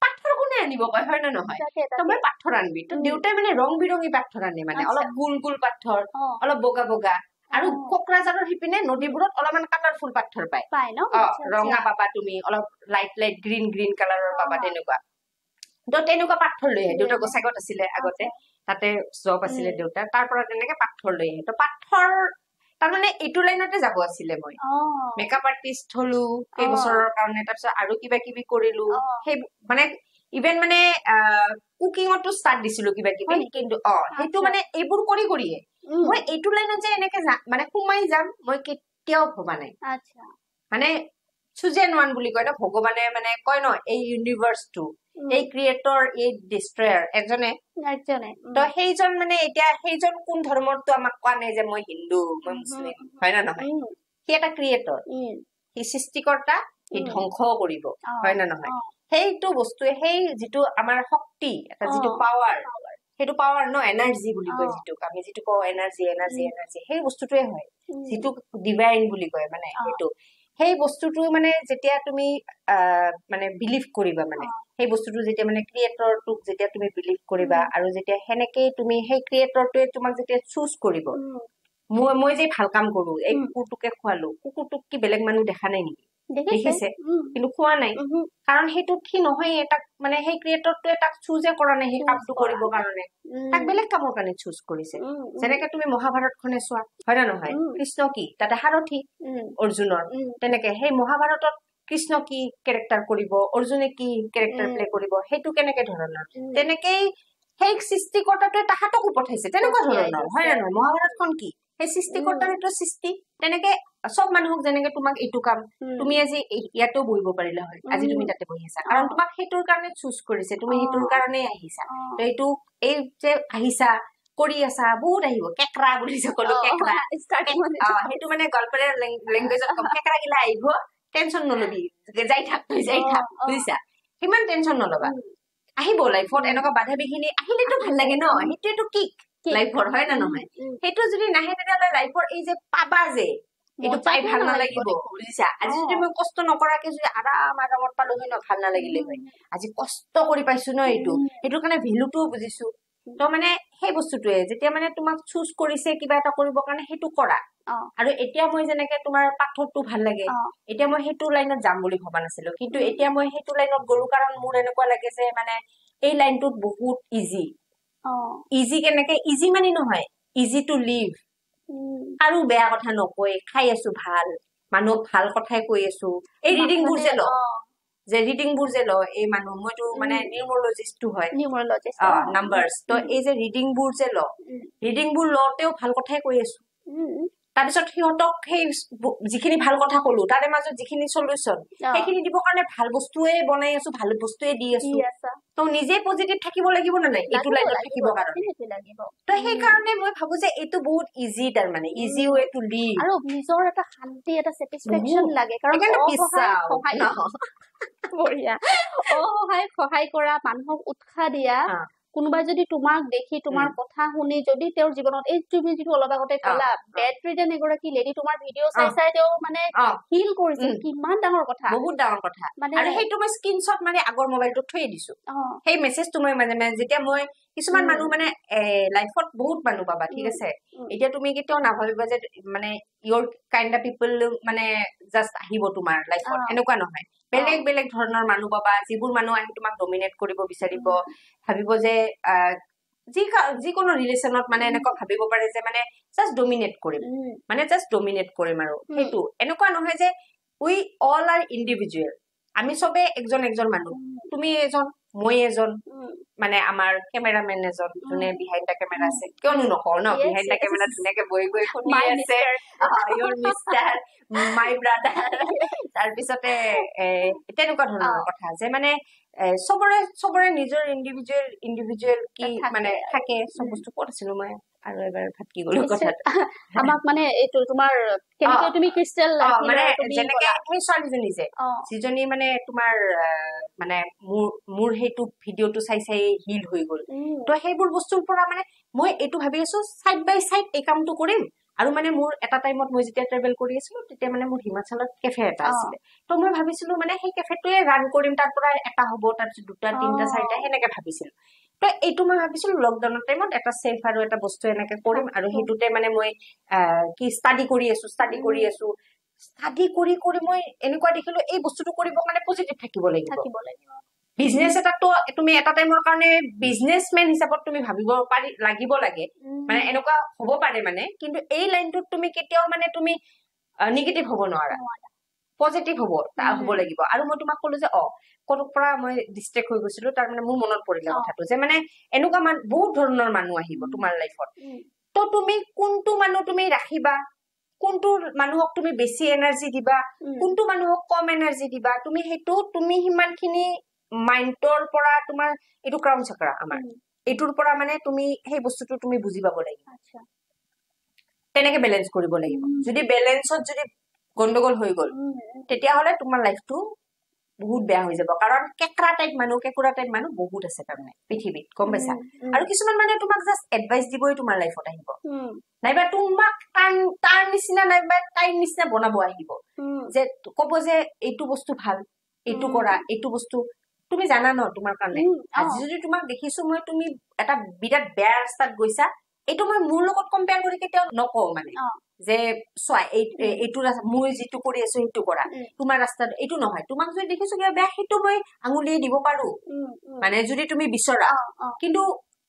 পাথৰ কোনে আনিব কয় হয় নে নহয় তো মই পাথৰ আনবি তো দেউতাই মানে ৰং বিৰঙী পাথৰ আনে মানে অলপ গুল পাথৰ অলপ বগা আৰু কোকৰাঝাৰৰ সিপিনে নদীবোৰত অলপমান কালাৰফুল পাথৰ পায় ৰঙা পাবা তুমি অলপ লাইট গ্ৰীণ কালাৰৰ পাবা তেনেকুৱা তো তেনেকুৱা পাথৰ লৈ আহে দেউতা গোসাইগত আছিলে আগতে তাতে জব আছিলে দেউতাৰ তাৰ পৰা তেনেকে পাথৰ লৈ আহে তো পাথৰ তাৰমানে এইটো লাইনতে যাব আছিলে মই মেকআপ আৰ্টিষ্ট হলো কেইবছৰৰ কাৰণে তাৰপিছত আৰু কিবা কিবি কৰিলো সেই মানে ইভেন মানে কুকিঙতো ষ্টাৰ্ট দিছিলো কিবা কিবি কিন্তু সেইটো মানে এইবোৰ কৰিয়ে মই এইটো লাইনত যে এনেকে মানে সোমাই যাম মই কেতিয়াও ভবা নাই মানে চুজেন ওৱান বুলি কয় ন ভগৱানে মানে কয় ন এই ইউনিভাৰ্চটো এই ক্ৰিয়েটৰ এই ডিষ্ট্ৰয়াৰ এজনে তো সেইজন মানে এতিয়া সেইজন কোন ধৰ্মৰটো আমাক কোৱা নাই যে মই হিন্দু মই মুছলিম হয় না নহয় সি এটা ক্ৰিয়েটৰ সি সৃষ্টিকৰ্তা সি ধ্বংসও কৰিব হয় না নহয় সেইটো বস্তুৱে সেই যিটো আমাৰ শক্তি এটা যিটো পাৱাৰ সেইটো পাৱাৰ ন এনাৰ্জি বুলি কয় যিটোক আমি যিটো কওঁ এনাৰ্জি সেই বস্তুটোৱে হয় যিটো ডিভাইন বুলি কয় মানে সেইটো সেই বস্তুটো মানে যেতিয়া তুমি মানে বিলিভ কৰিবা মানে সেই বস্তুটো যেতিয়া মানে ক্ৰিয়েটৰটোক যেতিয়া তুমি বিলিভ কৰিবা আৰু যেতিয়া সেনেকেই তুমি সেই ক্ৰিয়েটৰটোৱে তোমাক যেতিয়া চুজ কৰিব মই যে ভাল কাম কৰো এই কুকুৰটোকে খোৱালো কুকুৰটোক কি বেলেগ মানুহ দেখা নাই নেকি দেখিছে কিন্তু খোৱা নাই কাৰণ সেইটো কি নহয় তাক মানে সেই ক্ৰিয়েটৰটোৱে তাক চুজে কৰা নাই সেই কামটো কৰিবৰ কাৰণে তাক বেলেগ কামৰ কাৰণে চুজ কৰিছে যেনেকে তুমি মহাভাৰতখনে চোৱা হয় না নহয় কৃষ্ণ কি তাতে সাৰথি অৰ্জুনৰ তেনেকে সেই মহাভাৰতত কৃষ্ণ কি কেৰেক্টাৰ কৰিব অৰ্জুনে কি কেৰেক্টাৰ প্লে কৰিব সেইটো কেনেকে ধৰণৰ তেনেকেই সেই সৃষ্টিকৰ্তাটোৱে তাহাঁতকো পঠাইছে তেনেকুৱা ধৰণৰ হয় না নহয় মহাভাৰতখন কি সেই সৃষ্টিকৰ্তাৰ সেইটো সৃষ্টি তেনেকে সব মানুহক যেনেকে তোমাক এইটো কাম তুমি আজি ইয়াতেও বহিব পাৰিলা হয় আজি তুমি তাতে বহি আছা কাৰণ তোমাক সেইটোৰ কাৰণে চুজ কৰিছে তুমি সেইটোৰ কাৰণে আহিছা তো এইটো এই যে আহিছা কৰি আছা বহুত আহিব কেকৰা বুলি যে কলো কেকৰা সেইটো মানে গল্পৰে লেংগুৱেজত কম কেকৰা গিলা আহিব টেনচন নলবি যাই থাক বুজিছা সিমান টেনচন নলবা আহিব লাইফত এনেকুৱা বাধা বিঘিনি আহিলেতো ভাল লাগে ন সেইটোৱেতো কিক লাইফৰ হয় না নহয় সেইটো যদি নাহে তেতিয়াহ'লে লাইফৰ এই যে পাবা যে এইটো পাই ভাল নালাগিব বুজিছা আজি যদি মই কষ্ট নকৰাকে যদি আৰামত পালো হয় ন ভাল নালাগিলে হয় আজি কষ্ট কৰি পাইছো ন এইটো সেইটোৰ কাৰণে ভেলুটোও বুজিছো তো মানে সেই বস্তুটোৱে যেতিয়া মানে তোমাক চুজ কৰিছে কিবা এটা কৰিবৰ কাৰণে সেইটো কৰা আৰু এতিয়া মই যেনেকে তোমাৰ পাথৰটো ভাল লাগে এতিয়া মই সেইটো লাইনত যাম বুলি ভবা নাছিলো কিন্তু এতিয়া মই সেইটো লাইনত গলো কাৰণ মোৰ এনেকুৱা লাগে যে মানে এই লাইনটোত বহুত ইজি কেনেকে ইজি মানে নহয় ইজি টু লিভ আৰু বেয়া কথা নকৈ খাই আছো ভাল মানুহক ভাল কথাই কৈ আছো এই ৰিডিং বোৰ যে ৰিডিং বোৰ যে লয় এই মানুহ মইতো মানে নিউমৰলজিষ্টটো হয় নাম্বাৰছ তো এই যে ৰিডিং বোৰ যে ৰিডিং বোৰ লওঁতেও ভাল কথাই কৈ আছো তাৰপিছত সিহঁতক সেই যিখিনি ভাল কথা কলো তাৰে মাজত যিখিনি সলিউশন সেইখিনি দিবৰ কাৰণে ভাল বস্তুৱে বনাই আছো ভাল বস্তুৱে দি আছো তো নিজে পজিটিভ থাকিব লাগিব না নাই এইটো লাইনত থাকিব কাৰণে তো সেইকাৰণে মই ভাবো যে এইটো বহুত ইজি তাৰ মানে ইজি ৱে টু লিভ আৰু নিজৰ এটা শান্তি এটা স্যাটিসফ্যাকশন লাগে কাৰণ বঢ়িয়া সহায় কৰা মানুহক উৎসাহ দিয়া কোনোবাই যদি তোমাক দেখি তোমাৰ কথা শুনি যদি তেওঁৰ জীৱনত এই তুমি যিটো অলপ আগতে কলা বেড ৰিডেন এগৰাকী লেডি তোমাৰ ভিডিঅ' চাই তেওঁ মানে হিল কৰিছিল কিমান ডাঙৰ কথা বহুত ডাঙৰ কথা আৰু সেইটো মই স্ক্ৰীনশ্বট মানে আগৰ মোবাইলটোত থৈ দিছো সেই মেছেজটো মই মানে যেতিয়া মই কিছুমান মানুহ মানে লাইফত বহুত মানুহ পাবা ঠিক আছে এতিয়া তুমি কেতিয়াও নাভাবিবা যে মানে ইয়ৰ কাইণ্ড অফ পিপল মানে জাষ্ট আহিব তোমাৰ লাইফত এনেকুৱা নহয় বেলেগ বেলেগ ধৰণৰ মানুহ পাবা যিবোৰ মানুহ আহি তোমাক ডমিনেট কৰিব বিচাৰিব ভাবিব যে যিকোনো ৰিলেশ্যনত মানে এনেকুৱা ভাবিব পাৰে যে মানে জাষ্ট ডমিনেট কৰিম মানে জাষ্ট ডমিনেট কৰিম আৰু সেইটো এনেকুৱা নহয় যে উই অল আৰ ইণ্ডিভিজুৱেল আমি চবে একজন মানুহ তুমি এজন মই এজন মানে আমাৰ কেমেৰামেন এজন যোনে বিহাইণ্ড দ্য কেমেৰা আছে কিয়নো নকওঁ ন বিহাইণ্ড দ্য কেমেৰা ধুনীয়াকে বহি শুনি আছে ইয়ৰ মিষ্টাৰ মাই ব্ৰাদাৰ তাৰপিছতে তেনেকুৱা ধৰণৰ কথা যে মানে চবৰে নিজৰ ইণ্ডিভিজুৱেল কি মানে থাকে চব বস্তু ক'ত আছিলো মই আৰু এবাৰ ভাতকি গলো কথাটো আমাক মানে এইটো তোমাৰ কেনেকৈ তুমি ক্ৰিষ্টেল মানে যেনেকে সেই ছোৱালীজনী যে যিজনী মানে তোমাৰ মানে মোৰ সেইটো ভিডিঅ'টো চাই হিল হৈ গল তো সেইবোৰ বস্তুৰ পৰা মানে মই এইটো ভাবি আছো সাইড বাই সাইড এই কামটো কৰিম আৰু মানে মোৰ এটা টাইমত মই যেতিয়া ট্ৰেভেল কৰি আছিলো তেতিয়া মানে মোৰ হিমাচলত কেফে এটা আছিলে তো মই ভাবিছিলো মানে সেই কেফেটোৱে ৰান কৰিম তাৰ পৰা এটা হ'ব তাৰপিছত দুটা তিনটা চাৰিটা সেনেকে ভাবিছিলো তো এইটো মই ভাবিছিলো লকডাউনৰ টাইমত এটা সেফ আৰু এটা বস্তু এনেকে কৰিম আৰু সেইটোতে মানে মই কি ষ্টাডি কৰি আছো ষ্টাডি কৰি মই এনেকুৱা দেখিলো এই বস্তুটো কৰিবৰ কাৰণে পজিটিভ থাকিব লাগিব বিজনেছ এটাতো তুমি এটা টাইমৰ কাৰণে বিজনেছমেন হিচাপত তুমি ভাবিব পাৰি লাগিব লাগে মানে এনেকুৱা হ'ব পাৰে মানে কিন্তু এই লাইনটোত তুমি কেতিয়াও মানে তুমি নিগেটিভ হ'ব নোৱাৰা পজিটিভ হ'ব লাগিব আৰু মই তোমাক ক'লো যে ক'ৰ পৰা মই ডিষ্ট্ৰেক্ট হৈ গৈছিলো তাৰ মানে মোৰ মনত পৰিলে কথাটো যে মানে এনেকুৱা বহুত ধৰণৰ মানুহ আহিব তোমাৰ লাইফত তো তুমি কোনটো মানুহ তুমি ৰাখিবা কোনটো মানুহক তুমি বেছি এনাৰ্জি দিবা কোনটো মানুহক কম এনাৰ্জি দিবা তুমি সেইটো তুমি সিমানখিনি মাইণ্ডৰ পৰা তোমাৰ এইটো ক্ৰাউন চক্ৰা আমাৰ এইটোৰ পৰা মানে তুমি সেই বস্তুটো তুমি বুজি পাব লাগিব তেনেকে বেলেঞ্চ কৰিব লাগিব যদি বেলেঞ্চত যদি গণ্ডগোল হৈ গল তেতিয়াহ'লে তোমাৰ লাইফটো বহুত বেয়া হৈ যাব কাৰণ কেকুৰা টাইপ মানুহ বহুত আছে তাৰমানে পৃথিৱীত গম পাইছা আৰু কিছুমান মানুহে তোমাক জাষ্ট এডভাইচ দিবই তোমাৰ লাইফত আহিব নাইবা তোমাক তাৰ নিচিনা নাইবা তাইৰ নিচিনা বনাব আহিব যে ক'ব যে এইটো বস্তু ভাল এইটো কৰা এইটো বস্তু তুমি জানা ন তোমাৰ কাৰণে আজি যদি তোমাক দেখিছো মই তুমি এটা বিৰাট বেয়া ৰাস্তাত গৈছা এইটো মই মোৰ লগত কম্পেয়াৰ কৰি কেতিয়াও নকওঁ মানে যে চোৱা এইটো মই যিটো কৰি আছো সেইটো কৰা তোমাৰ ৰাস্তাত এইটো নহয় তোমাক যদি দেখিছো কিবা বেয়া সেইটো মই আঙুলিয়ে দিব পাৰো মানে যদি তুমি বিচৰা কিন্তু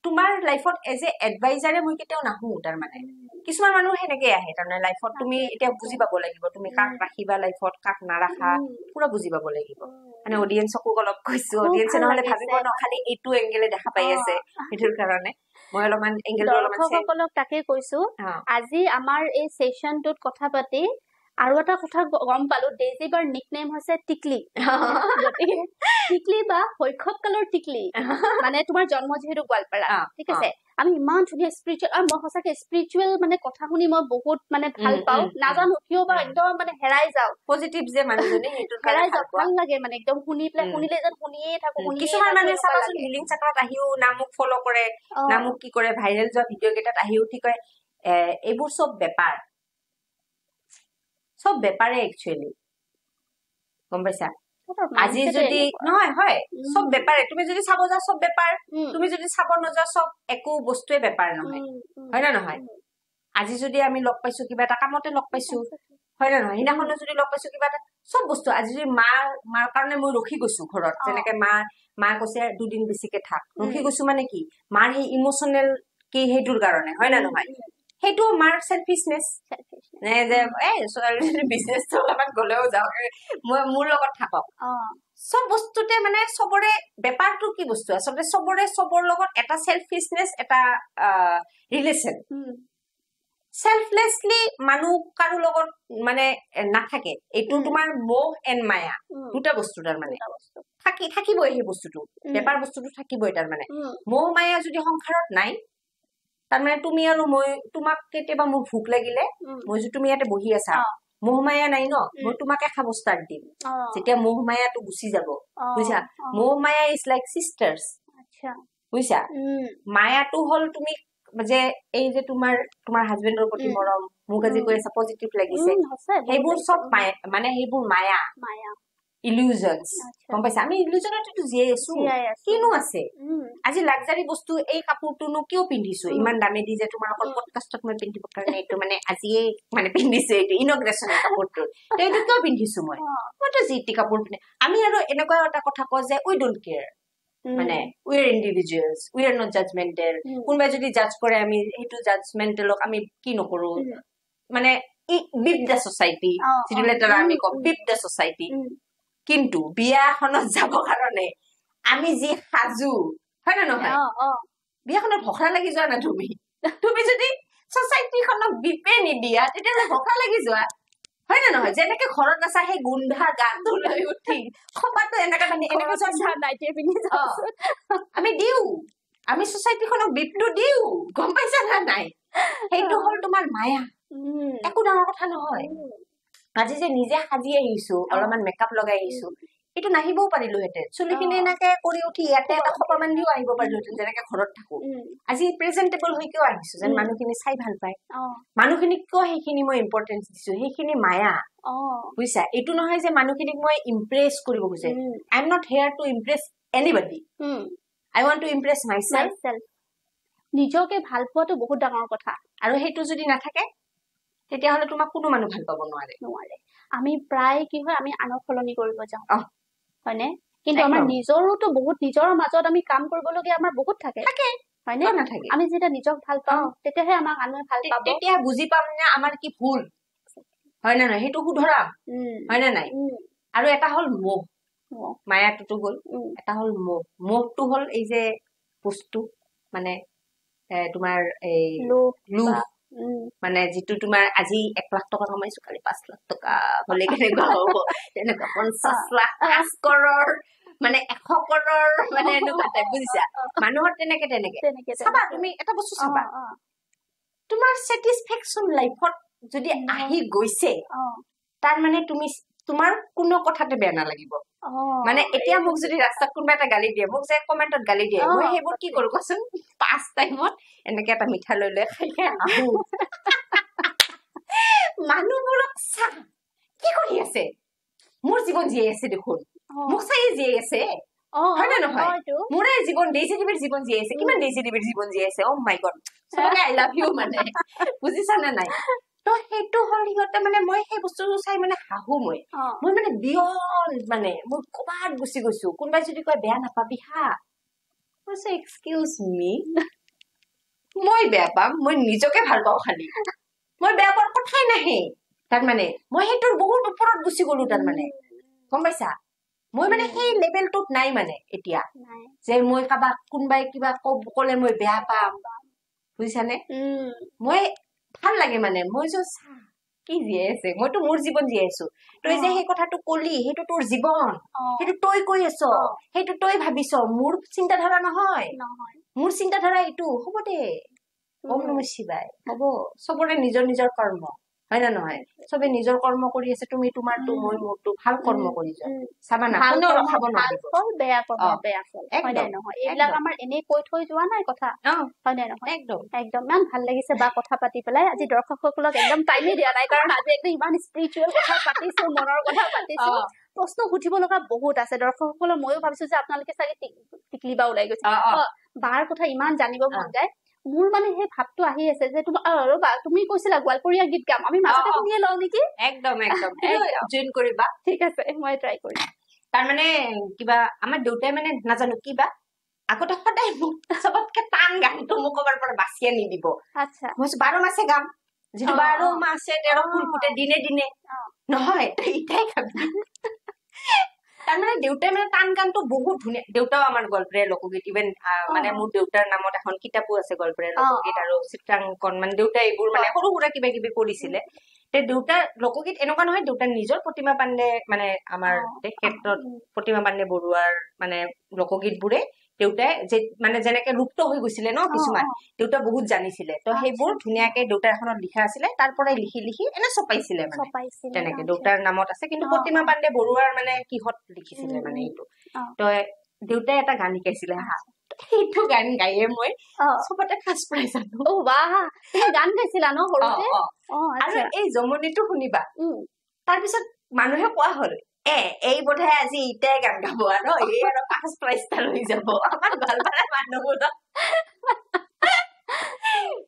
তোমাৰ লাইফত এজ এ এডভাইজাৰে মই কেতিয়াও নাহো তাৰ মানে কিছুমান মানুহ সেনেকে আহে তাৰমানে লাইফত তুমি এতিয়া বুজি পাব লাগিব তুমি কাক ৰাখিবা লাইফত কাক নাৰাখা পুৰা বুজি পাব লাগিব মানে অডিয়েন্সকো অলপ কৈছো অডিয়েন্সে নহলে ভাবিব ন খালি এইটো এংগেলে দেখা পাই আছে সেইটোৰ কাৰণে মই অলপমান এংগেলটো অলপমান দৰ্শকসকলক তাকে কৈছো আজি আমাৰ এই সেশনটোত কথা পাতি আৰু এটা কথা গম পালো ডেজিবাৰ নিকনেম হৈছে টিকলি টিকলি বা শৈশৱকালৰ টিকলি মানে তোমাৰ জন্ম যিহেতু গোৱালপাৰা ঠিক আছে আমি ইমান ধুনীয়া স্পিৰিচুৱেল আৰু মই সঁচাকে স্পিৰিচুৱেল মানে কথা শুনি মই বহুত মানে ভাল পাওঁ নাজানো কিয় বা একদম মানে হেৰাই যাওঁ পজিটিভ যে মানুহজনী সেইটো হেৰাই যাওঁ ভাল লাগে মানে একদম শুনি পেলাই শুনিলে যেন শুনিয়ে থাকো কিছুমান মানুহে চাবাচোন হিলিং চাকৰত আহিও না মোক ফ'ল' কৰে না মোক কি কৰে ভাইৰেল যোৱা ভিডিঅ' কেইটাত আহিও কি কয় এইবোৰ চব বেপাৰ চব বেপাৰে একচুৱেলি গম পাইছা আজি যদি নহয় হয় চব বেপাৰে তুমি যদি চাব যা চব বেপাৰ তুমি যদি চাব নোযোৱা চব একো বস্তুৱে বেপাৰ নহয় হয় না নহয় আজি যদি আমি লগ পাইছো কিবা এটা কামতে লগ পাইছো হয় না নহয় সিদিনাখনো যদি লগ পাইছো কিবা এটা চব বস্তু আজি যদি মাৰ কাৰণে মই ৰখি গৈছো ঘৰত যেনেকে মা কৈছে 2 দিন বেছিকে থাক ৰখি গৈছো মানে কি মাৰ সেই ইমোচনেল কি সেইটোৰ কাৰণে হয় না নহয় সেইটো মাৰ সেলফিশনেস নে যে বিজনেস অলপমান গলেও যাওক মই মোৰ লগত থাকক সব বস্তুতে মানে সবৰে বেপাৰটো কি বস্তু আচলতে সবৰ লগত এটা সেলফিশনেস এটা ৰিলেশন সেলফলেসলি মানুহ কাৰো লগত মানে নাথাকে এইটো তোমাৰ মোহ এণ্ড মায়া দুটা বস্তু তাৰ মানে থাকিবই সেই বস্তুটো বেপাৰ বস্তুটো থাকিবই তাৰ মানে মোহ মায়া যদি সংসাৰত নাই তাৰ মানে তুমি আৰু মই তোমাক কেতিয়াবা মোৰ ভোক লাগিলে মই যদি তুমি ইয়াতে বহি আছা মোহ মায়া নাই ন মই তোমাকে খাব ষ্টাৰ্ট দিম যেতিয়া মোহ মায়াটো গুচি যাব বুজিছা মোহ মায়া ইজ লাইক সিস্টাৰ্স আচ্ছা বুজিছা মায়াটো হল তুমি যে এই যে তোমাৰ হাজবেণ্ডৰ প্ৰতি মৰম মোক আজি কৈ আছে পজিটিভ লাগিছে সেইবোৰ সব মানে সেইবোৰ মায়া ইলিউজনস গম পাইছা আমি ইলিউজনটো জীয়াই আছো কিনো আছে আজি লাক্সাৰি বস্তু এই কাপোৰটোনো কিয় পিন্ধিছো ইমান দামে দি যে তোমালোকৰ পডকাষ্টত মই পিন্ধিব কাৰণে এইটো মানে আজিয়ে মানে পিন্ধিছো এইটো ইনগ্ৰেছন কাপোৰটো এইটো কিয় পিন্ধিছো মইতো জিটি কাপোৰ পিন্ধে আমি আৰু এনেকুৱা এটা কথা কওঁ যে উই ডোন্ট কেয়াৰ মানে we are individuals we are not judgmental কোনোবাই যদি জাজ কৰে আমি সেইটো জাজমেণ্টেলক আমি কি নকৰো মানে বিপ দ্য ছচাইটি যিটো লেটাৰ আমি কওঁ বিপ দ্য ছচাইটি কিন্তু বিয়াখনত যাব কাৰণে আমি যি সাজু হয় না নহয় বিয়াখনত ভখৰা লাগি যোৱা না তুমি যদি ছচাইটিখনক বিপে নিদিয়া তেতিয়াহ'লে ভখৰা লাগি যোৱা হয় না নহয় যেনেকে ঘৰত আছা সেই গোন্ধা গাটো লৈ উঠি খপাটো এনেকা মানে এনেকা নাইটিয়ে পিন্ধি আমি দিও আমি ছচাইটিখনক বিপটো দিও গম পাইছা না নাই সেইটো হল তোমাৰ মায়া একো ডাঙৰ কথা নহয় আজি যে নিজে সাজি আহিছো অলপমান মেকআপ লগাই আহিছো এইটো নাহিবও পাৰিলোহেঁতেন চুলিখিনি এনেকে কৰি উঠি ইয়াতে এটা খপা বান্ধিও আহিব পাৰিলোহেঁতেন যেনেকে ঘৰত থাকো আজি প্ৰেজেন্টেবল হৈ কিয় আহিছো যেন মানুহখিনি চাই ভাল পায় মানুহখিনিক কিয় সেইখিনি মই ইম্পৰ্টেঞ্চ দিছো সেইখিনি মায়া বুজিছা এইটো নহয় যে মানুহখিনিক মই ইমপ্ৰেছ কৰিব খুজিছে I am not here to impress anybody I want to impress myself নিজকে ভাল পোৱাটো বহুত ডাঙৰ কথা আৰু সেইটো যদি নাথাকে তেতিয়াহ'লে তোমাক কোনো মানুহ ভাল পাব নোৱাৰে আমি প্ৰায় কি হয় আমি আনক সলনি কৰিব যাওঁ হয়নে কিন্তু আমাৰ নিজৰোতো বহুত নিজৰ মাজত আমি কাম কৰিবলগীয়া আমাৰ বহুত থাকে হয়নে নাথাকে আমি যেতিয়া নিজক ভাল পাওঁ তেতিয়াহে আমাক আনে ভাল পাব তেতিয়া বুজি পাম যে আমাৰ কি ভুল হয় না নাই সেইটো শুধৰাম হয় না নাই আৰু এটা হল মোহ মায়াটোতো গ'ল এটা হল মোহটো হল এই যে বস্তু মানে তোমাৰ এই লোভ মানে যিটো তোমাৰ আজি 1 লাখ টকা কমাইছো কালি 5 লাখ টকা হলে কেনেকুৱা হব তেনেকুৱা 50 লাখ 5 কৰৰ মানে 100 কৰৰ মানে এনেকুৱা টাইপ বুজিছা মানুহৰ তেনেকে চাবা তুমি এটা বস্তু চাবা তোমাৰ স্যাটিসফ্যাকশন লাইফত যদি আহি গৈছে তাৰ মানে তুমি তোমাৰ কোনো কথাতে বেয়া নালাগিব মানে এতিয়া মোক যদি ৰাস্তাত কোনোবা এটা গালি দিয়ে মোক যে কমেন্টত গালি দিয়ে মই সেইবোৰ কি কৰো কোৱাচোন 5 টাইমত এনেকে এটা মিঠা লৈ লৈ খাই আহো মানুহবোৰক চা কি কৰি আছে মোৰ জীৱন জীয়াই আছে দেখোন মোক চাই জীয়াই আছে হয় না নহয় মোৰে জীৱন ডেইজিটিভিৰ জীৱন জীয়াই আছে কিমান ডেইজিটিভিৰ জীৱন জীয়াই আছে ও মাই গড সবকে আই লাভ ইউ মানে বুজিছা না নাই তো সেইটো হল সিহঁতে মানে মই সেই বস্তুটো চাই মানে হাহু মই মানে বিয়ণ্ড মানে মই কবাত গুচি গৈছো কোনোবাই যদি কয় বেয়া নাপাবি হা কৈছে এক্সকিউজ মি মই বেয়া পাম মই নিজকে ভাল পাওঁ খালি মই বেয়া পোৱাৰ কথাই নাহে তাৰ মানে মই সেইটোৰ বহুত ওপৰত গুচি গলো তাৰ মানে গম পাইছা মই মানে সেই লেভেলটোত নাই মানে এতিয়া যে মই কাবাক কোনোবাই কিবা কলে মই বেয়া পাম বুজিছানে মই ভাল লাগে মানে মই যে কি জীয়াই আছে মইতো মোৰ জীৱন জীয়াই আছো তই যে সেই কথাটো কলি সেইটো তোৰ জীৱন সেইটো তই কৈ আছ সেইটো তই ভাবিছ মোৰ চিন্তাধাৰা নহয় মোৰ চিন্তাধাৰা এইটো হ'ব দে ওম নমঃ শিৱায় হ'ব চবৰে নিজৰ নিজৰ কৰ্ম হয় না নহয় চবে নিজৰ কৰ্ম কৰি আছে তুমি তোমাৰটো মই মোৰটো ভাল কৰ্ম কৰি যোৱা চাবা না কোনেও ৰখাব নোৱাৰিব বেয়া কৰ্ম বেয়া ফল হয় নে নহয় এইবিলাক আমাৰ এনেই কৈ থৈ যোৱা নাই কথা হয় নে নহয় একদম ইমান ভাল লাগিছে বা কথা পাতি পেলাই আজি দৰ্শকসকলক একদম টাইমে দিয়া নাই কাৰণ আজি একদম ইমান স্পিৰিচুৱেল কথা পাতিছো মনৰ কথা পাতিছো প্ৰশ্ন সুধিব লগা বহুত আছে দৰ্শকসকলৰ ময়ো ভাবিছো যে আপোনালোকে চাগে টিকলি বা ওলাই গৈছে বাৰ কথা ইমান জানিব মন যায় মোৰ মানে সেই ভাবটো আহি আছে যে ৰবা তুমি কৈছিলা গোৱালপৰীয়া গীত গাম আমি মাজতে শুনিয়ে লওঁ নেকি একদম জইন কৰিবা ঠিক আছে মই ট্ৰাই কৰিম তাৰ মানে কিবা আমাৰ দেউতাই মানে নাজানো কিবা আগতে সদায় চবতকে টান গানটো মোক ক'বাৰ পৰা বাছি আনি দিব আচ্ছা মই 12 মাসে গাম যিটো 12 মাসে 13 ফুল ফুটে দিনে দিনে নহয় ইটাই খাবি তাৰ মানে দেউতাই মানে টান গানটো বহুত ধুনীয়া দেউতাও আমাৰ গল্পৰে লোকগীত ইভেন মানে মোৰ দেউতাৰ নামত এখন কিতাপো আছে গল্পৰে লোকগীত আৰু চিত্ৰাংকন মানে দেউতাই এইবোৰ মানে সৰু সুৰা কিবা কিবি কৰিছিলে তে দেউতাৰ লোকগীত এনেকুৱা নহয় দেউতাৰ নিজৰ প্ৰতিমা পাণ্ডে মানে আমাৰ ক্ষেত্ৰত প্ৰতিমা পাণ্ডে বৰুৱাৰ মানে লোকগীত বোৰে দেউতাই মানে যেনেকে লুপ্ত হৈ গৈছিলে ন কিছুমান দেউতা বহুত জানিছিলে তো সেইবোৰ ধুনীয়াকে দেউতাৰ এখনত লিখা আছিলে তাৰ পৰাই লিখি লিখি এনে ছপাইছিলে মানে তেনেকে দেউতাৰ নামত আছে কিন্তু প্ৰতিমা পাণ্ডে বৰুৱাৰ মানে কিহত লিখিছিলে মানে এইটো তো দেউতাই এটা গান শিকাইছিলে হা সেইটো গান গাইয়ে মই সবতে ফাৰ্ষ্ট প্ৰাইজ আনো বাহ গান গাইছিলা ন সৰুতে আৰু এই জমনিটো শুনিবা তাৰপিছত মানুহে কোৱা হল এই বোধহয় আজি ইটাই গান গাব আৰু এই আৰু ফাৰ্ষ্ট প্ৰাইজটা লৈ যাব আমাৰ ভাল পালা মানুহবোৰ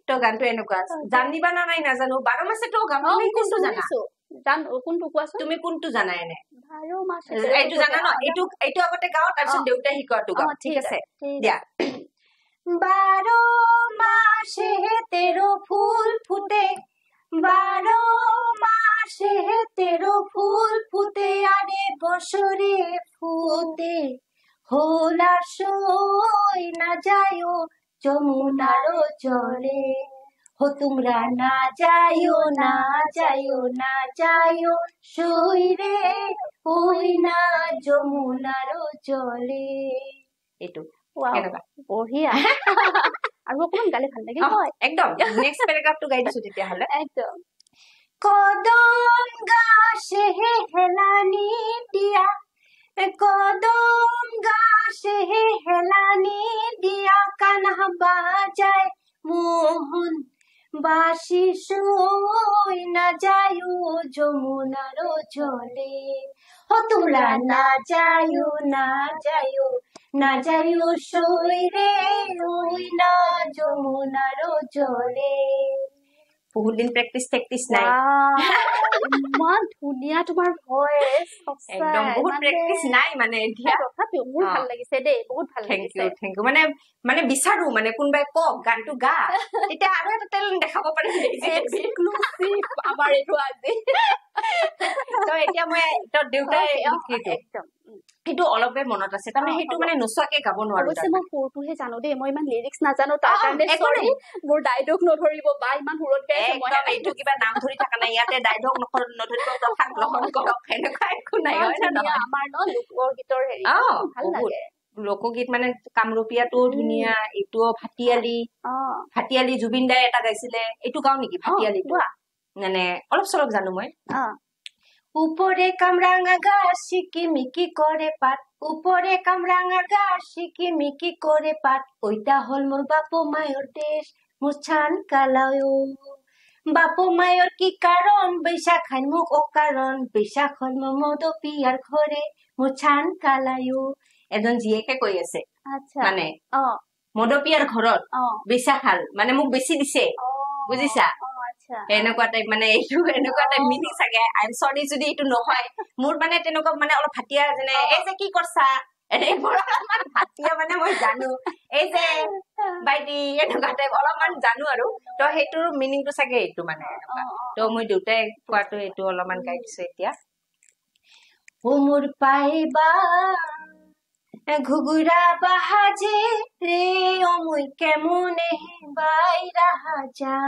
তো গানটো এনেকুৱা আছে জানিবা না নাই নাজানো 12 মাসে তো গাম তুমি কোনটো জানা কোনটো কোৱাছো তুমি কোনটো জানা এনে 12 মাসে এইটো জানা ন এইটো আগতে গাও তাৰপিছত দেউতাই শিকোৱাটো গাও ঠিক আছে দিয়া 12 মাসে 13 ফুল ফুটে 12 মাসে 13 ফুল ফুটে আরে বছরে ফুটে হোলার সই না যায়ও যমুনার জলে হো তোমরা না যায়ও না যায়ও না যায়ও সই রে ওই না যমুনার জলে এইটো বঢ়িয়া আৰু অকমান গালে ভাল লাগে হয় একদম নেক্সট প্যারাগ্রাফটো গাই দিছো তেতিয়া হলে একদম কদম গাছে হেলানি দিয়া কদম গাছে হেলানি দিয়া কানহা বাজায় মোহন বাসি সই না যায়ও যমুনার জলে ও তোমরা না যায়ও না যায়ও না যায়ও সই রে ওই না যমুনার জলে বহুত দিন প্ৰেক্টিচ নাই ইমান ধুনীয়া তোমাৰ ভয়েস একদম বহুত প্ৰেক্টিচ নাই মানে এতিয়া তথাপিও মোৰ ভাল লাগিছে দেই বহুত ভাল লাগিছে থ্যাংক ইউ মানে বিচাৰো মানে কোনবাই কক গানটো গা এতিয়া আৰু এটা টেলেন্ট দেখাব পাৰিম এক্সক্লুসিভ আমাৰ এইটো আজি তো এতিয়া মই তো দেউতাই একদম সেইটো অলপে মনত আছে তাৰমানে সেইটো মানে নচুৱাকে গাব নোৱাৰো অৱশ্যে মই সুৰটোহে জানো দেই মই ইমান লিৰিক্স নাজানো তাৰ কাৰণে সৰি মোৰ ডাইলগ নধৰিব বা ইমান সুৰত গাইছে মই এইটো কিবা নাম ধৰি থকা নাই ইয়াতে ডাইলগ নধৰিব কথা গ্ৰহণ কৰক এনেকুৱা একো নাই আমাৰ ন লোকগীতৰ হেৰি ভাল লাগে লোকগীত মানে কামৰূপীয়াটোও ধুনীয়া এইটোও ভাটিয়ালি জুবিন দাই এটা গাইছিলে এইটো গাও নেকি ভাটিয়ালিটো মানে অলপ চলপ জানো মই উপরে কামরাঙা গাছ শিকিমিকি করে পাট উপরে কামরাঙা গাছ শিকিমিকি করে পাট ওইটা হল মোর বাপ মায়ের দেশ মুছান কালায়ও বাপ মায়ের কি কারণ বৈশাখ খাই মুখ ও কারণ বৈশাখ হল মোর মদ পিয়ার ঘরে মুছান কালায়ও এজন জীয়েকে কৈ আছে মানে মদ পিয়ার ঘৰত বৈশাখাল মানে মোক বেছি দিছে বুজিছা এনেকুৱা টাইপ মানে এইটো এনেকুৱা টাইপ মিনিং চাগে আই এম সৰি যদি এইটো নহয় মোৰ মানে তেনেকুৱা মানে অলপ ভাটিয়া যেনে এই যে কি কৰছা এনেকুৱা অলপমান ভাটিয়া মানে মই জানো এই যে বাইটি এনেকুৱা টাইপ অলপমান জানো আৰু তো সেইটোৰ মিনিংটো চাগে এইটো মানে তো মই দেউতাই কোৱাটো এইটো অলপমান গাই দিছো এতিয়া ও মোৰ পাইবা ঘুগুরা বাহাজে রে ও মুই কেমনে বাইরা যা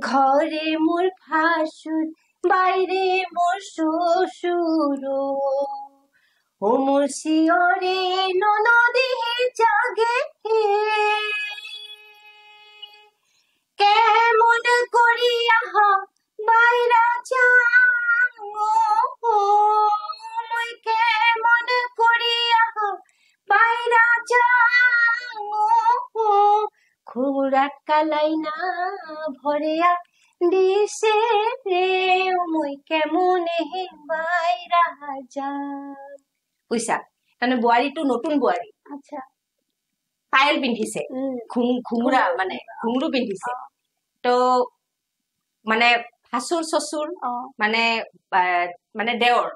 ঘরে মোর ফাসুর বাইরে মোর শ্বশুর ও মোর শিয়রে ননদে জাগে কেমন করিয়া খুরাত কালাই না ভরিয়া দিছে রে মই কেমনে বাইরা যাম বুঝছা মানে বোৱাৰীটো নতুন বোৱাৰী আচ্ছা পায়েল পিন্ধিছে ঘুমুৰা মানে ঘুমৰু পিন্ধিছে তো মানে ভাচুৰ চচুৰ মানে মানে দেওৰ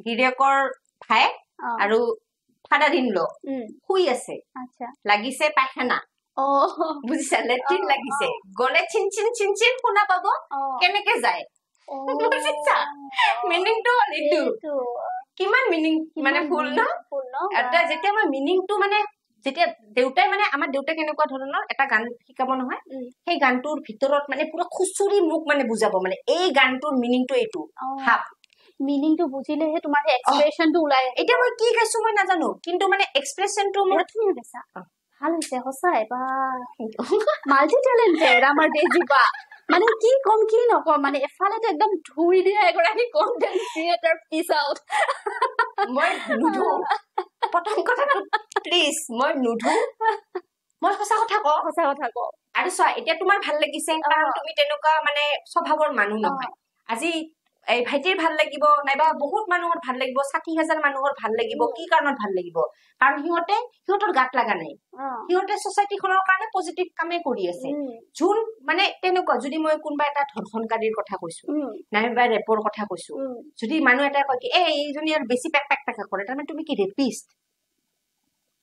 গিৰিয়েকৰ ভাই আৰু ফাদাৰ ইন ল শুই আছে লাগিছে পায়খানা বুজিছা লেট্ৰিন লাগিছে গলে চিন চিন চিন চিন শুনা পাব কেনেকে যায় বুজিছা মিনিংটো এইটো কিমান মিনিং মানে ফুল ন এটা যেতিয়া মই মিনিংটো মানে যেতিয়া দেউতাই মানে আমাৰ দেউতাই কেনেকুৱা ধৰণৰ এটা গান শিকাব নহয় সেই গানটোৰ ভিতৰত মানে পুৰা খুচুৰি মোক মানে বুজাব মানে এই গানটোৰ মিনিংটো এইটো হাফ মিনিংটো বুজিলেহে তোমাৰ এক্সপ্ৰেছনটো ওলাই এতিয়া মই কি গাইছো মই নাজানো কিন্তু মানে এক্সপ্ৰেছনটো মোৰ ধুনীয়া গাইছা ভাল হৈছে সঁচাই বা মাল্টি টেলেন্টেড আমাৰ দেজিবা মানে কি কম কি নকম মানে এফালে একদম ধুই দিয়া এগৰাকী কন্টেন্ট ক্ৰিয়েটৰ পিছ আউট মই নুধু প্ৰথম কথাটো প্লিজ মই নুধু মই সঁচা কথা কওঁ আৰু চোৱা এতিয়া তোমাৰ ভাল লাগিছে কাৰণ তুমি তেনেকুৱা মানে স্বভাৱৰ মানুহ নহয় আজি এই ভাইটিৰ ভাল লাগিব নাইবা বহুত মানুহৰ ভাল লাগিব ৬০,০০০ মানুহৰ ভাল লাগিব কি কাৰণত ভাল লাগিব কাৰণ সিহঁতৰ গাত লাগা নাই সিহঁতে সোসাইটিখনৰ কাৰণে পজিটিভ কামে কৰি আছে যোন মানে তেনেকুৱা যদি মই কোনবা এটা ধৰ্ষণকাৰীৰ কথা কৈছো নাইবা ৰেপৰ কথা কৈছো যদি মানুহ এটা কয় কি এইজনী আৰু বেছি পেক পেক পেক কৰে তাৰমানে তুমি কি ৰেপিষ্ট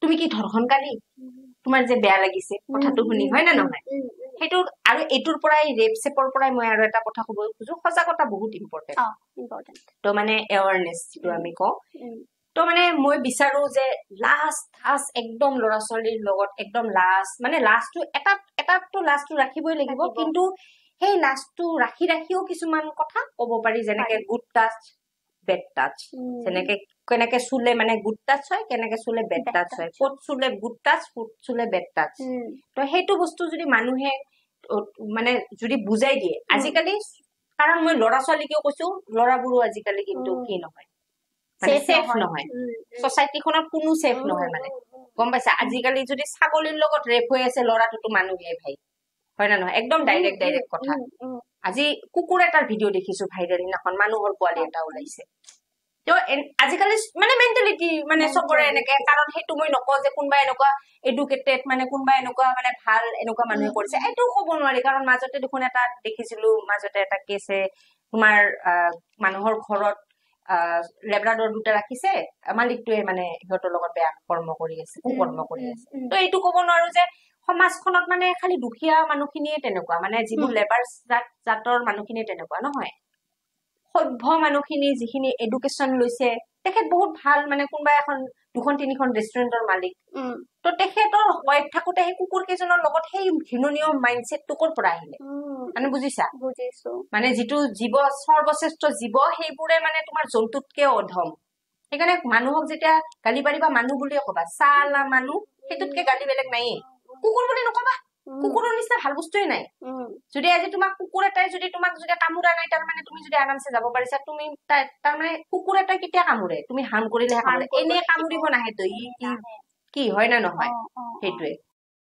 তুমি কি ধৰ্ষণকাৰী তোমাৰ যে বেয়া লাগিছে কথাটো শুনি হয় না নহয় সেইটো আৰু এটোৰ পৰাই ৰেপ সেপৰ পৰাই মই আৰু এটা কথা ক'ব খুজো সজাগতা বহুত ইম্পৰ্টেন্ট তো মানে এৱাৰনেস যেটো আমি কওঁ তো মানে মই বিচাৰো যে লাষ্ট একদম লৰা ছোৱালীৰ লগত একদম লাষ্ট মানে লাষ্টটো এটাটো লাষ্টটো ৰাখিবই লাগিব কিন্তু সেই লাষ্টটো ৰাখিও কিছুমান কথা ক'ব পাৰি যেনেকে গুড টাচ বেড টাচ যেনেকে কেনেকে চুলে মানে গুড টাচ হয় কেনেকে চুলে বেড টাচ হয় ক'ত চুলে গুড টাচ ক'ত চুলে বেড টাচ তো সেইটো বস্তু যদি মানুহে মানে যদি বুজাই দিয়ে আজিকালি কাৰণ মই লৰা ছোৱালীকেও কৈছো লৰাবোৰো আজিকালি কিন্তু কি নহয় মানে সেফ নহয় সোসাইটিখনত কোনো সেফ নহয় মানে গম পাইছা আজিকালি যদি ছাগলীৰ লগত ৰেপ হৈ আছে লৰাটোতো মানুহে ভাই হয় না নহয় একদম ডাইৰেক্ট কথা আজি কুকুৰ এটাৰ ভিডিঅ দেখিছো ভাইৰেল দিনাখন মানুহৰ পোৱালি এটা ওলাইছে তো আজিকালি মানে মেন্টালিটি মানে সবৰে এনেকে কাৰণ সেইটো মই নকওঁ যে কোনবা এনেকুৱা এডুকেটেড মানে কোনবা এনেকুৱা মানে ভাল এনেকুৱা মানুহে কৰিছে এইটো ক'ব নোৱাৰি কাৰণ মাজতে দেখোন এটা দেখিছিলো মাজতে এটা কেছে তোমাৰ মানুহৰ ঘৰত লেব্ৰাডৰ দুটা ৰাখিছে মালিকটোৱে মানে সিহঁতৰ লগত বেয়া কৰ্ম কৰি আছে কুকৰ্ম কৰি আছে তো এইটো ক'ব নোৱাৰো যে সমাজখনত মানে খালি দুখীয়া মানুহখিনিয়ে তেনেকুৱা মানে যিবোৰ লেবাৰ জাতৰ মানুহখিনিয়ে তেনেকুৱা নহয় সভ্য মানুহখিনি যিখিনি এডুকেশ্যন লৈছে তেখেত বহুত ভাল মানে কোনবা এখন দুখন তিনিখন ৰেষ্টুৰেন্টৰ মালিক তো তেখেতৰ ওয়াইফ থাকোতে সেই কুকুৰ কেইজনৰ লগত সেই ঘৃণনীয় মাইন্ডসেটটো কৰ পৰা আহিলে মানে বুজিছো মানে যিটো জীৱ সৰ্বশ্ৰেষ্ঠ জীৱ সেইবোৰে মানে তোমাৰ জন্তুতকে অধম সেইকাৰণে মানুহক যেতিয়া গালি পাৰিবা মানুহ বুলিয়ে কবা সালা মানুহ সেইটোতকে গালি বেলেগ নাই কুকুৰ বুলি নকবা কুকুৰৰ নিচিনা ভাল বস্তুই নাই যদি আজি তোমাক কুকুৰ এটাই যদি তোমাক যদি কামুৰা নাই তাৰ মানে তুমি যদি আৰামছে যাব পাৰিছা তুমি তাৰ মানে কুকুৰ এটাই কেতিয়া কামুৰে তুমি হাৰ্ম কৰিলেহে কামুৰে এনে কামুৰিব নাহে তো কি হয় না নহয় সেইটোৱে